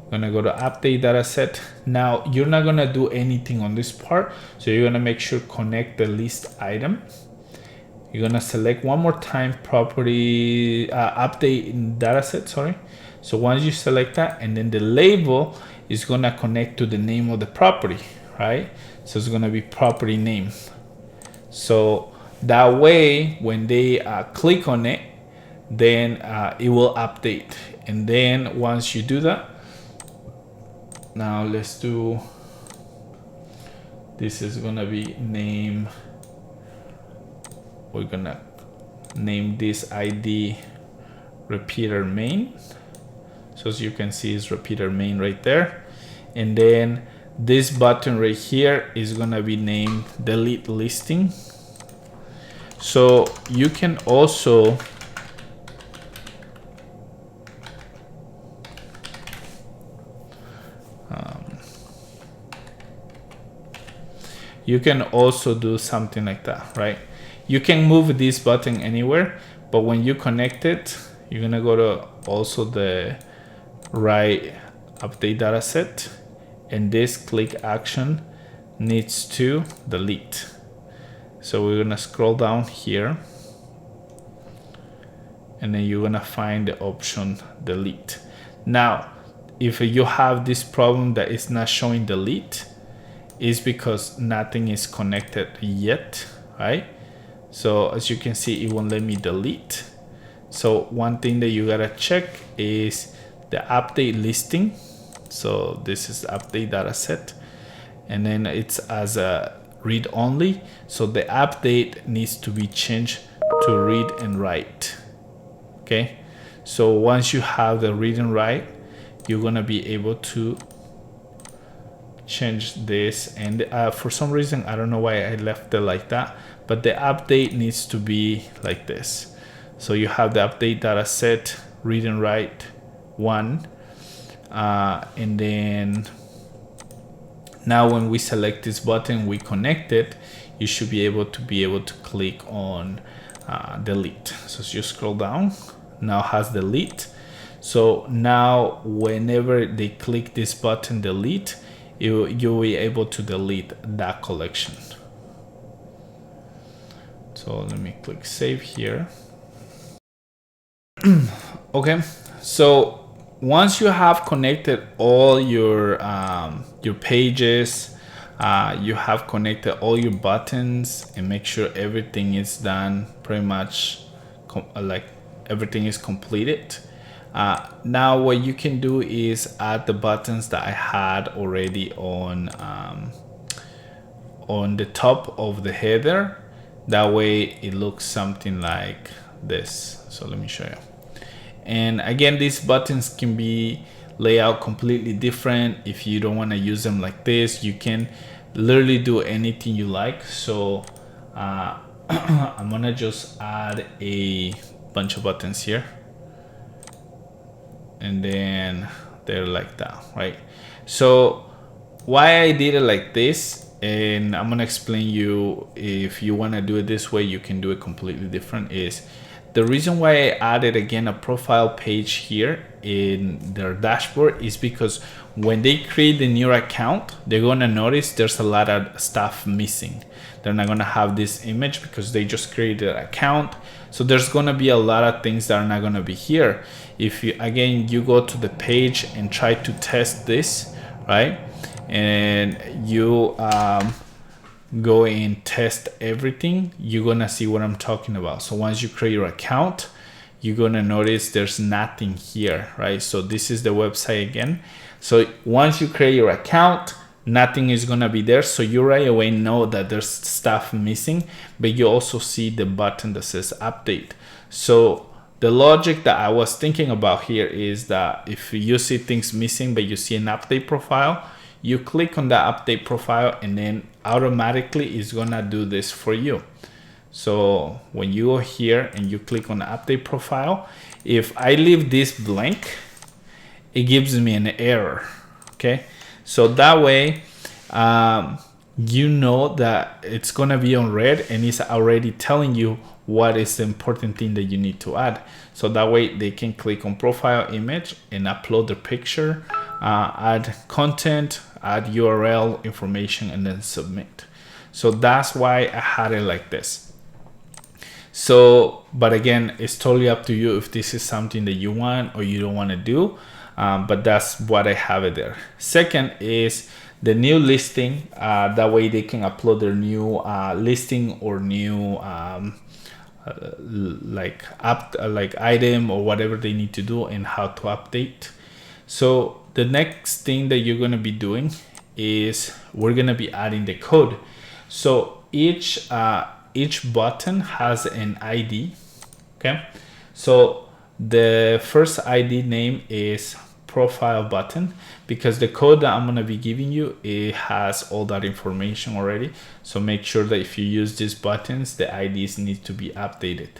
You're gonna go to update data set. Now you're not gonna do anything on this part. So you're gonna make sure connect the list item. You're gonna select one more time property, update data set, sorry. So once you select that, and then the label is gonna connect to the name of the property, right? So it's gonna be property name. So that way, when they click on it, then it will update. And then once you do that, now let's do, this is gonna be name, we're gonna name this ID repeater main. So as you can see, it's repeater main right there. And then this button right here is gonna be named delete listing. So you can also do something like that, right? You can move this button anywhere, but when you connect it, you're gonna go to also the right update data set, and this click action needs to delete. So we're gonna scroll down here, and then you're gonna find the option delete. Now, if you have this problem that is not showing delete, is because nothing is connected yet, right? So as you can see, it won't let me delete. So one thing that you gotta check is the update listing. So this is update data set, and then it's as a read only. So the update needs to be changed to read and write. Okay, so once you have the read and write, you're gonna be able to change this. And for some reason, I don't know why I left it like that, but the update needs to be like this. So you have the update data set, read and write one. And then now when we select this button, we connect it, you should be able to click on delete. So as you scroll down, now has delete. So now whenever they click this button delete, you'll be able to delete that collection. So let me click save here. Okay, so once you have connected all your pages, you have connected all your buttons, and make sure everything is done pretty much like everything is completed. Now what you can do is add the buttons that I had already on the top of the header. That way it looks something like this. So let me show you. And again, these buttons can be laid out completely different. If you don't want to use them like this, you can literally do anything you like. So I'm gonna just add a bunch of buttons here, and then they're like that, right? So why I did it like this, and I'm gonna explain you, if you want to do it this way, you can do it completely different, is the reason why I added again a profile page here in their dashboard is because when they create the new account, they're gonna notice there's a lot of stuff missing. They're not gonna have this image because they just created an account. So there's gonna be a lot of things that are not gonna be here. If you, again, you go to the page and try to test this, right? And you go and test everything, you're gonna see what I'm talking about. So once you create your account, you're gonna notice there's nothing here, right? So this is the website again. So once you create your account, nothing is gonna be there. So you right away know that there's stuff missing, but you also see the button that says update. So the logic that I was thinking about here is that if you see things missing, but you see an update profile, you click on the update profile, and then automatically it's gonna do this for you. So when you go here and you click on the update profile, if I leave this blank, it gives me an error. Okay, so that way you know that it's gonna be on red and it's already telling you what is the important thing that you need to add. So that way they can click on profile image and upload the picture, add content, add URL information, and then submit. So that's why I had it like this. So, but again, it's totally up to you if this is something that you want or you don't want to do, but that's what I have it there. Second is the new listing. That way they can upload their new listing or new like item or whatever they need to do and how to update. So the next thing that you're going to be doing is we're going to be adding the code. So each button has an ID. Okay, so the first ID name is profile button, because the code that I'm going to be giving you, it has all that information already. So make sure that if you use these buttons, the IDs need to be updated.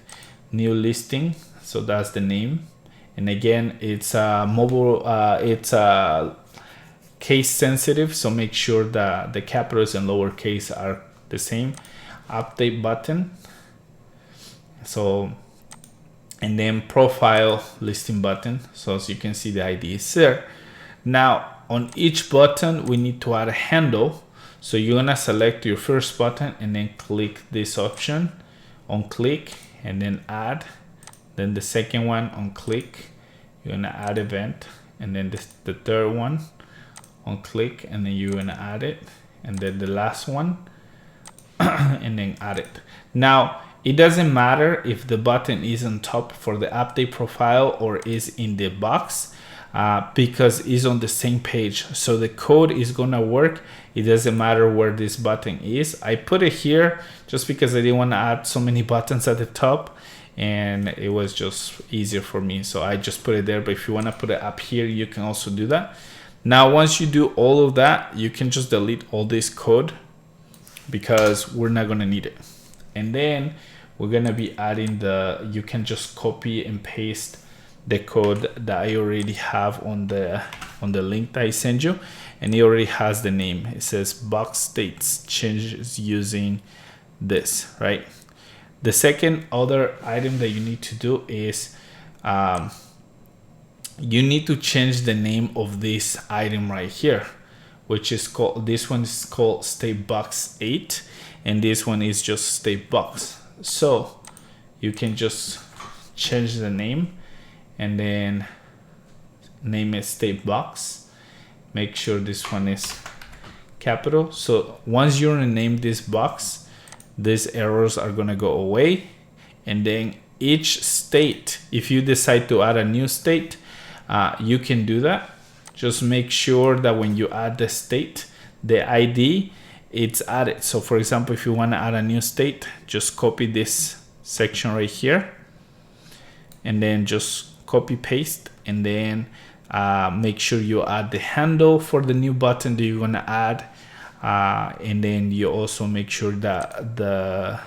New listing, so that's the name. And again, it's mobile, it's case sensitive, so make sure that the capitals and lowercase are the same. Update button. So, and then profile listing button. So as you can see, the ID is there. Now on each button, we need to add a handle. So you're gonna select your first button and then click this option on click and then add. Then the second one on click, you're gonna add event, and then the third one on click, and then you're gonna add it, and then the last one and then add it. Now it doesn't matter if the button is on top for the update profile or is in the box, because it's on the same page. So the code is gonna work. It doesn't matter where this button is. I put it here just because I didn't want to add so many buttons at the top, and it was just easier for me, so I just put it there. But if you want to put it up here, you can also do that. Now once you do all of that, you can just delete all this code because we're not going to need it. And then we're gonna be adding you can just copy and paste the code that I already have on the link that I sent you, and it already has the name. It says box states changes using this, right? The second other item that you need to do is you need to change the name of this item right here, which is called, this one is called state box 8, and this one is just state box. So you can just change the name and then name it state box. Make sure this one is capital. So once you rename this box, these errors are gonna go away. And then each state, if you decide to add a new state, you can do that. Just make sure that when you add the state, the ID, it's added. So for example, if you want to add a new state, just copy this section right here and then just copy paste, and then make sure you add the handle for the new button that you're going to add, and then you also make sure that the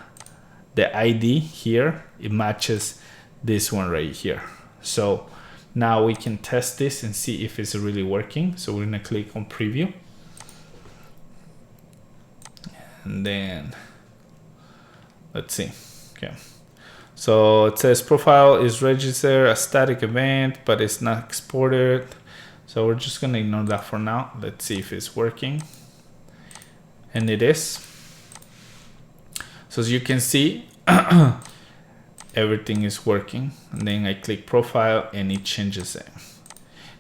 ID here, it matches this one right here. So now we can test this and see if it's really working. So we're gonna click on preview, and then let's see. Okay, so it says profile is registered as static event, but it's not exported. So we're just gonna ignore that for now. Let's see if it's working, and it is. So as you can see, everything is working, and then I click profile and it changes it.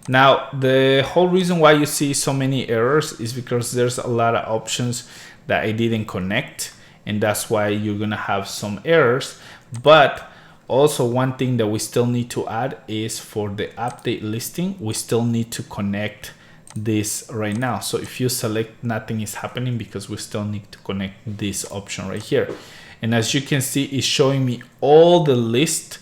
Now the whole reason why you see so many errors is because there's a lot of options that I didn't connect, and that's why you're gonna have some errors. But also one thing that we still need to add is for the update listing, we still need to connect this right now. So if you select, nothing is happening because we still need to connect this option right here. And as you can see, it's showing me all the list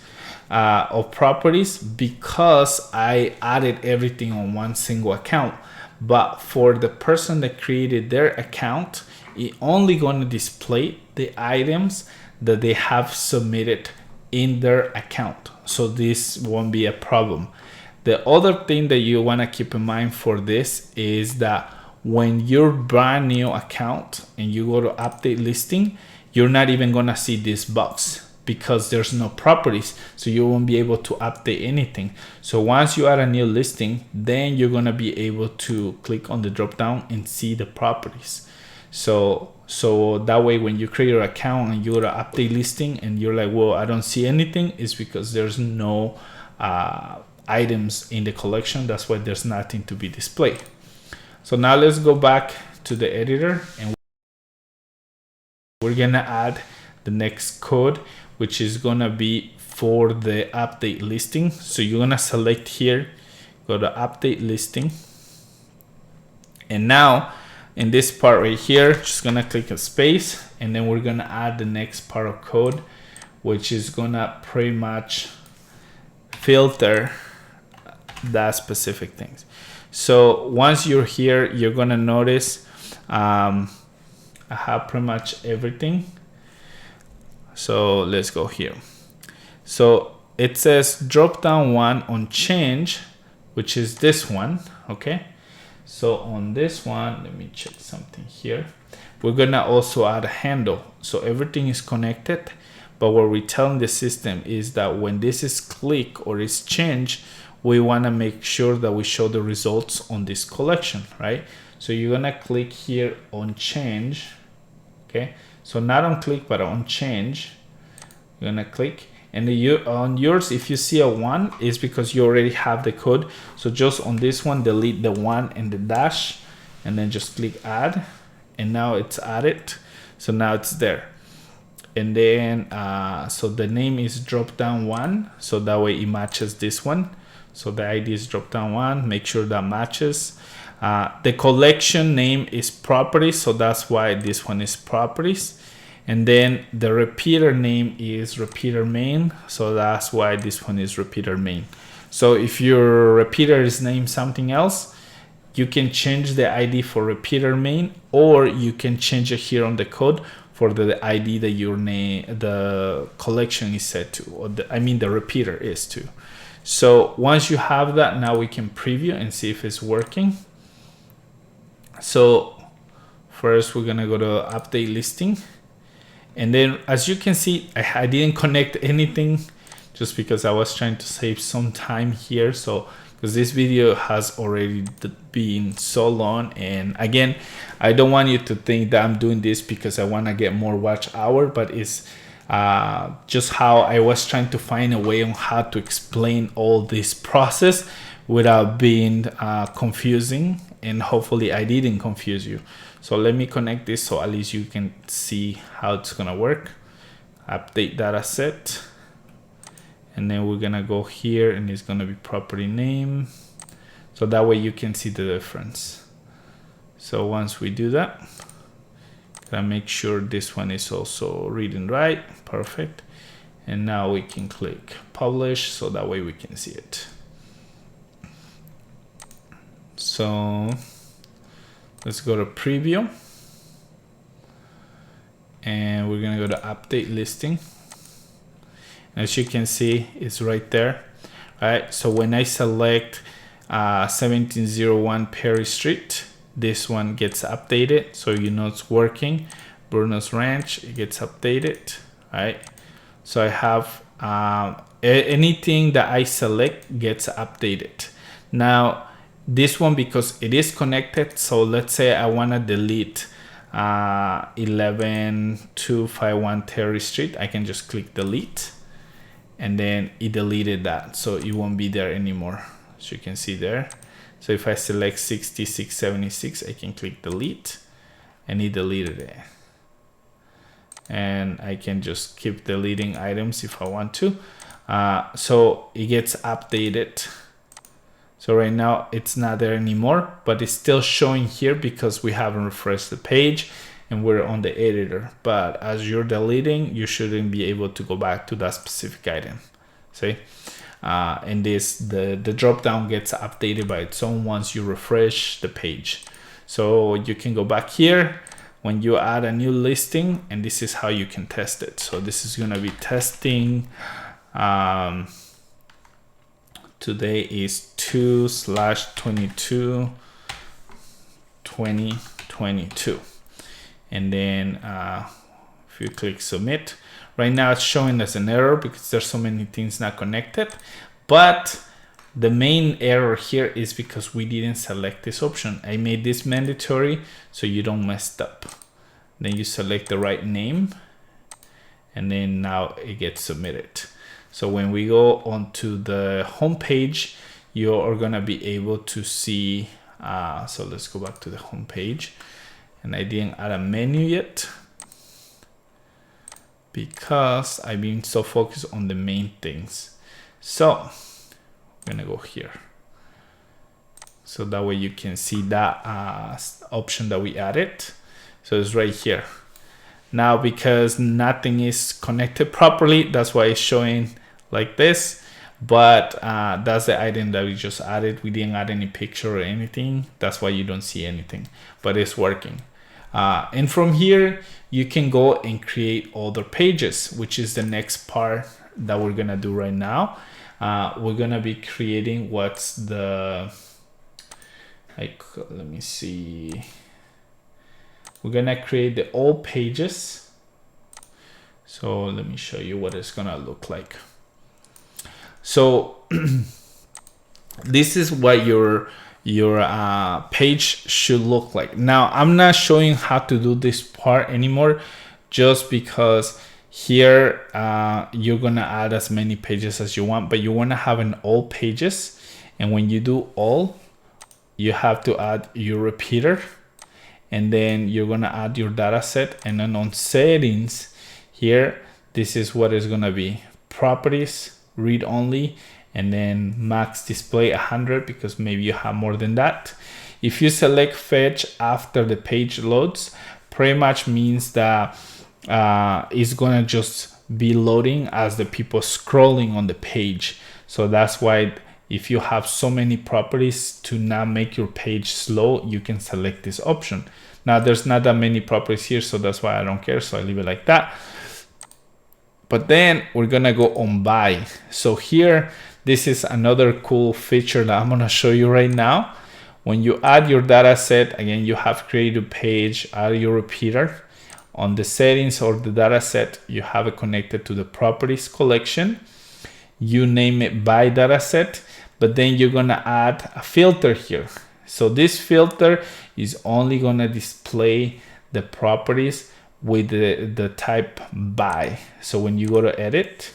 of properties because I added everything on one single account. But for the person that created their account, it only going to display the items that they have submitted in their account. So this won't be a problem. The other thing that you want to keep in mind for this is that when you're brand new account and you go to update listing, you're not even gonna see this box because there's no properties, so you won't be able to update anything. So once you add a new listing, then you're gonna be able to click on the drop down and see the properties. So that way when you create your account and you go to update listing and you're like, well, I don't see anything, it's because there's no items in the collection. That's why there's nothing to be displayed. So now let's go back to the editor, and we're gonna add the next code, which is gonna be for the update listing. So you're gonna select here, go to update listing, and now in this part right here, just gonna click a space, and then we're gonna add the next part of code, which is gonna pretty much filter that specific things. So once you're here, you're gonna notice I have pretty much everything. So let's go here. So it says drop down one on change, which is this one. Okay, so on this one, let me check something here. We're gonna also add a handle, so everything is connected. But what we're telling the system is that when this is click or is change, we want to make sure that we show the results on this collection, right? So you're gonna click here on change. Okay, so not on click but on change. You're gonna click, and on yours, if you see a 1, is because you already have the code. So just on this one, delete the 1 and the dash, and then just click add, and now it's added. So now it's there. And then so the name is drop down 1, so that way it matches this one. So the ID is drop down 1, make sure that matches. The collection name is properties, so that's why this one is properties. And then the repeater name is repeater main, so that's why this one is repeater main. So if your repeater is named something else, you can change the ID for repeater main, or you can change it here on the code for the ID that your name, the collection is set to, or the repeater is to. So once you have that, now we can preview and see if it's working. So first we're gonna go to update listing. And then as you can see, I didn't connect anything just because I was trying to save some time here. So because this video has already been so long, and again, I don't want you to think that I'm doing this because I want to get more watch hour, but it's just how I was trying to find a way on how to explain all this process without being confusing, and hopefully I didn't confuse you. So let me connect this so at least you can see how it's gonna work. Update data set, and then we're gonna go here and it's gonna be property name, so that way you can see the difference. So once we do that, gotta make sure this one is also reading right. Perfect. And now we can click publish, so that way we can see it. So let's go to preview, and we're gonna go to update listing. As you can see, it's right there. Right, so when I select 1701 Perry Street, this one gets updated, so you know it's working. Bruno's Ranch, it gets updated. Right, so I have anything that I select gets updated. Now this one, because it is connected, so let's say I want to delete 11251 Terry Street, I can just click delete, and then it deleted that, so it won't be there anymore, as you can see there. So if I select 6676, I can click delete, and it deleted it. And I can just keep deleting items if I want to. So it gets updated. So right now it's not there anymore, but it's still showing here because we haven't refreshed the page and we're on the editor. But as you're deleting, you shouldn't be able to go back to that specific item. See? And the drop down gets updated by its own once you refresh the page. So you can go back here when you add a new listing, and this is how you can test it. So this is going to be testing. Today is 2/22/2022, and then if you click submit, right now it's showing as an error because there's so many things not connected, but the main error here is because we didn't select this option. I made this mandatory so you don't mess up. Then you select the right name, and then now it gets submitted. So when we go onto the home page, you are gonna be able to see, so let's go back to the home page, and I didn't add a menu yet because I've been so focused on the main things. So I'm gonna go here. So that way you can see that option that we added. So it's right here. Now, because nothing is connected properly, that's why it's showing like this, but that's the item that we just added. We didn't add any picture or anything. That's why you don't see anything, but it's working. And from here, you can go and create other pages, which is the next part that we're gonna do right now. We're gonna be creating what's the, like, let me see. We're gonna create the old pages. So let me show you what it's gonna look like. So this is what your page should look like. Now I'm not showing how to do this part anymore, just because here you're gonna add as many pages as you want, but you wanna have an all pages, and when you do all, you have to add your repeater, and then you're gonna add your data set, and then on settings here, this is what is gonna be: properties, read only, and then max display 100, because maybe you have more than that. If you select fetch after the page loads, pretty much means that it's gonna just be loading as the people scrolling on the page. So that's why if you have so many properties, to not make your page slow, you can select this option. Now there's not that many properties here, so that's why I don't care. So I leave it like that. But then we're gonna go on by. So here, this is another cool feature that I'm gonna show you right now. When you add your data set, again, you have created a page, add your repeater. On the settings or the data set, you have it connected to the properties collection. You name it by data set, but then you're gonna add a filter here. So this filter is only gonna display the properties with the type by. So when you go to edit,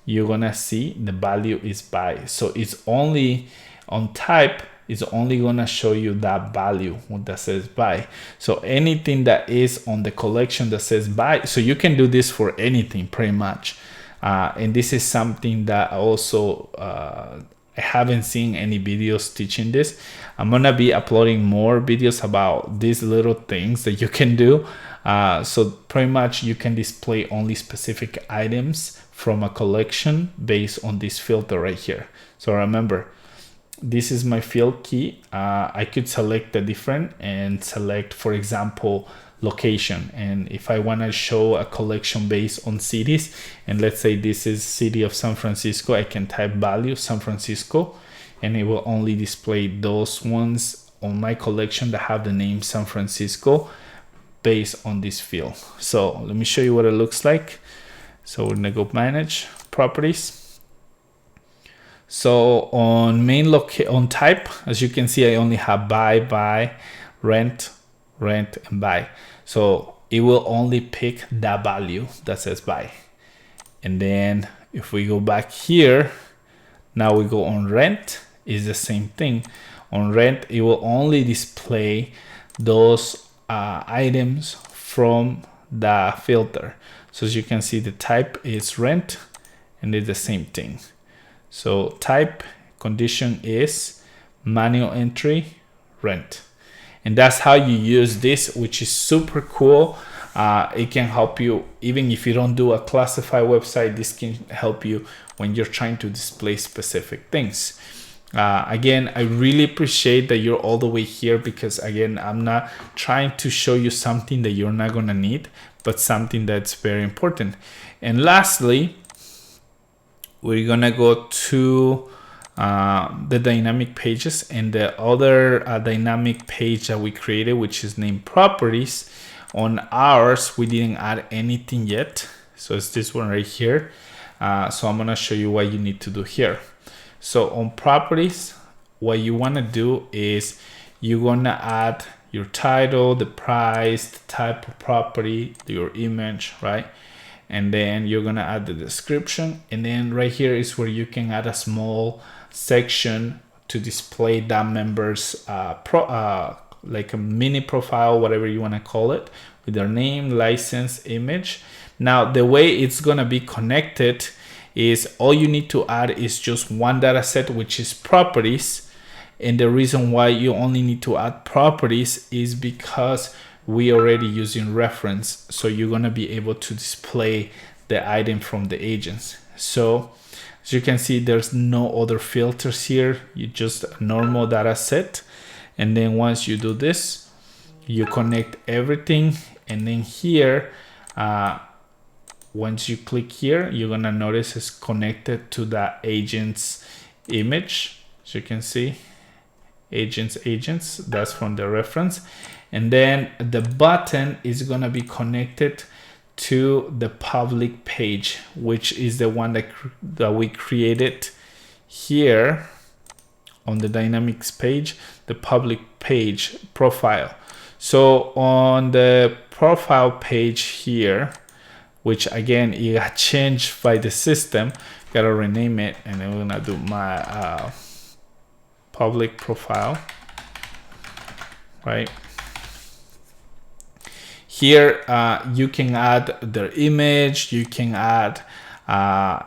you're gonna see the value is by. So it's only on type, is only gonna show you that value that says by. So anything that is on the collection that says by, so you can do this for anything pretty much. And this is something that also I haven't seen any videos teaching this. I'm gonna be uploading more videos about these little things that you can do. So pretty much you can display only specific items from a collection based on this filter right here. So remember, this is my field key. I could select the different and select, for example, location. And if I want to show a collection based on cities, and let's say this is city of San Francisco, I can type value San Francisco, and it will only display those ones on my collection that have the name San Francisco based on this field. So let me show you what it looks like. So we're gonna go manage properties. So on on type, as you can see, I only have buy, rent, and buy. So it will only pick that value that says buy. And then if we go back here, now we go on rent, is the same thing. On rent, it will only display those items from the filter. So as you can see, the type is rent, and it's the same thing. So type condition is manual entry rent. And that's how you use this, which is super cool. It can help you, even if you don't do a classified website, this can help you when you're trying to display specific things. Again, I really appreciate that you're all the way here, because again, I'm not trying to show you something that you're not gonna need, but something that's very important. And lastly, we're gonna go to the dynamic pages, and the other dynamic page that we created, which is named properties. On ours, we didn't add anything yet, so it's this one right here. So I'm gonna show you what you need to do here. So on properties, what you want to do is you're gonna add your title, the price, the type of property, your image, right? And then you're gonna add the description, and then right here is where you can add a small section to display that member's like a mini profile, whatever you want to call it, with their name, license, image. Now the way it's gonna be connected is all you need to add is just one data set, which is properties. And the reason why you only need to add properties is because we already using reference, so you're gonna be able to display the item from the agents. So as you can see, there's no other filters here. You just a normal data set, and then once you do this, you connect everything, and then here, once you click here, you're gonna notice it's connected to the agent's image. As you can see, agents, that's from the reference. And then the button is gonna be connected to the public page, which is the one that we created here on the dynamics page, the public page profile. So on the profile page here, which again, it got changed by the system, gotta rename it, and then we're gonna do my public profile, right? Here, you can add their image, you can add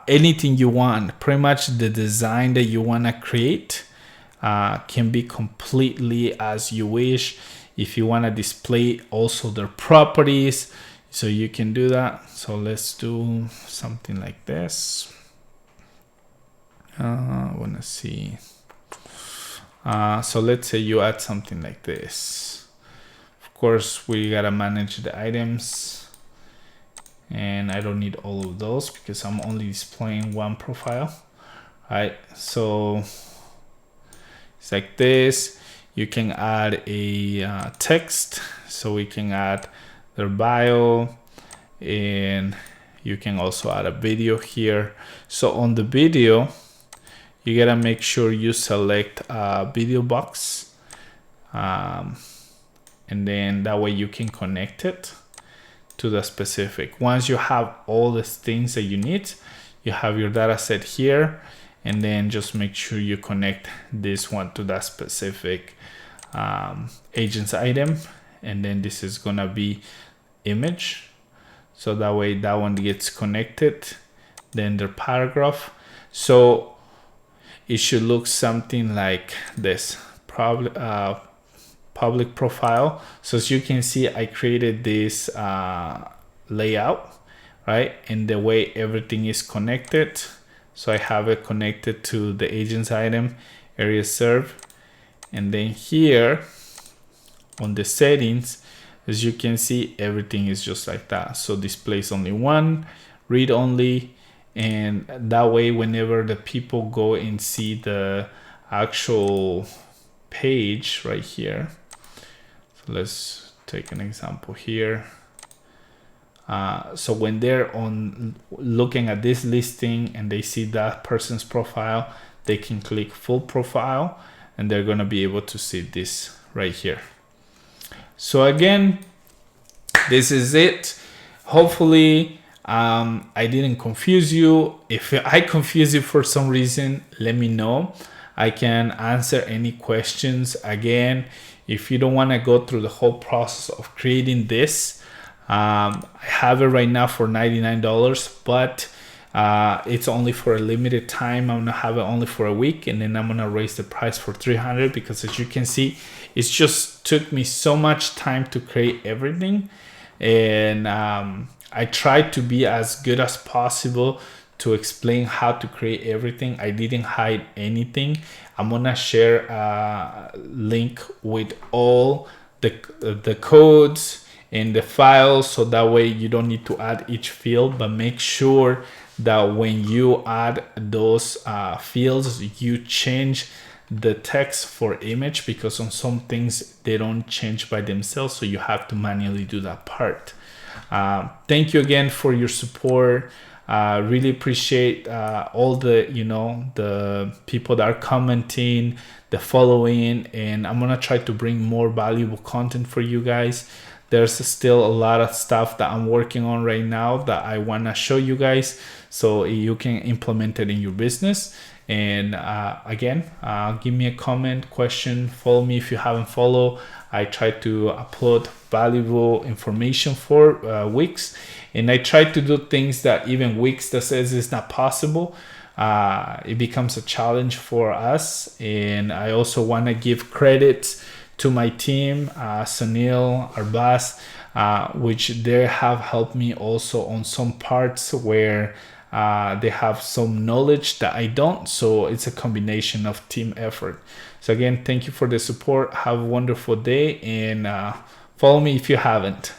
anything you want. Pretty much the design that you wanna create can be completely as you wish. If you wanna display also their properties, so you can do that. So let's do something like this. I wanna see. So let's say you add something like this. Of course, we gotta manage the items, and I don't need all of those because I'm only displaying one profile. Right, so it's like this. You can add a text, so we can add their bio, and you can also add a video here. So on the video, you gotta make sure you select a video box, and then that way you can connect it to the specific. Once you have all the things that you need, you have your data set here, and then just make sure you connect this one to that specific agent's item, and then this is gonna be image, so that way that one gets connected, then their paragraph. So it should look something like this, probably public profile. So as you can see, I created this layout, right, and the way everything is connected. So I have it connected to the agent's item, area served, and then here on the settings, as you can see, everything is just like that. So displays only one, read only, and that way whenever the people go and see the actual page right here. So let's take an example here. So when they're on looking at this listing and they see that person's profile, they can click full profile and they're going to be able to see this right here. So again, this is it. Hopefully I didn't confuse you. If I confuse you for some reason, let me know. I can answer any questions. Again, if you don't want to go through the whole process of creating this, I have it right now for $99, but it's only for a limited time. I'm gonna have it only for a week, and then I'm gonna raise the price for $300 because, as you can see, it just took me so much time to create everything, and I tried to be as good as possible to explain how to create everything. I didn't hide anything. I'm gonna share a link with all the codes in the file, so that way you don't need to add each field, but make sure that when you add those fields, you change the text for image, because on some things they don't change by themselves, so you have to manually do that part. Thank you again for your support. Really appreciate all the the people that are commenting, the following, and I'm gonna try to bring more valuable content for you guys. There's still a lot of stuff that I'm working on right now that I want to show you guys so you can implement it in your business. And again, give me a comment, question, follow me if you haven't followed. I try to upload valuable information for Wix, and I try to do things that even Wix that says it's not possible. It becomes a challenge for us, and I also want to give credit to my team, Sunil, our boss, which they have helped me also on some parts where they have some knowledge that I don't. So it's a combination of team effort. So again, thank you for the support. Have a wonderful day, and follow me if you haven't.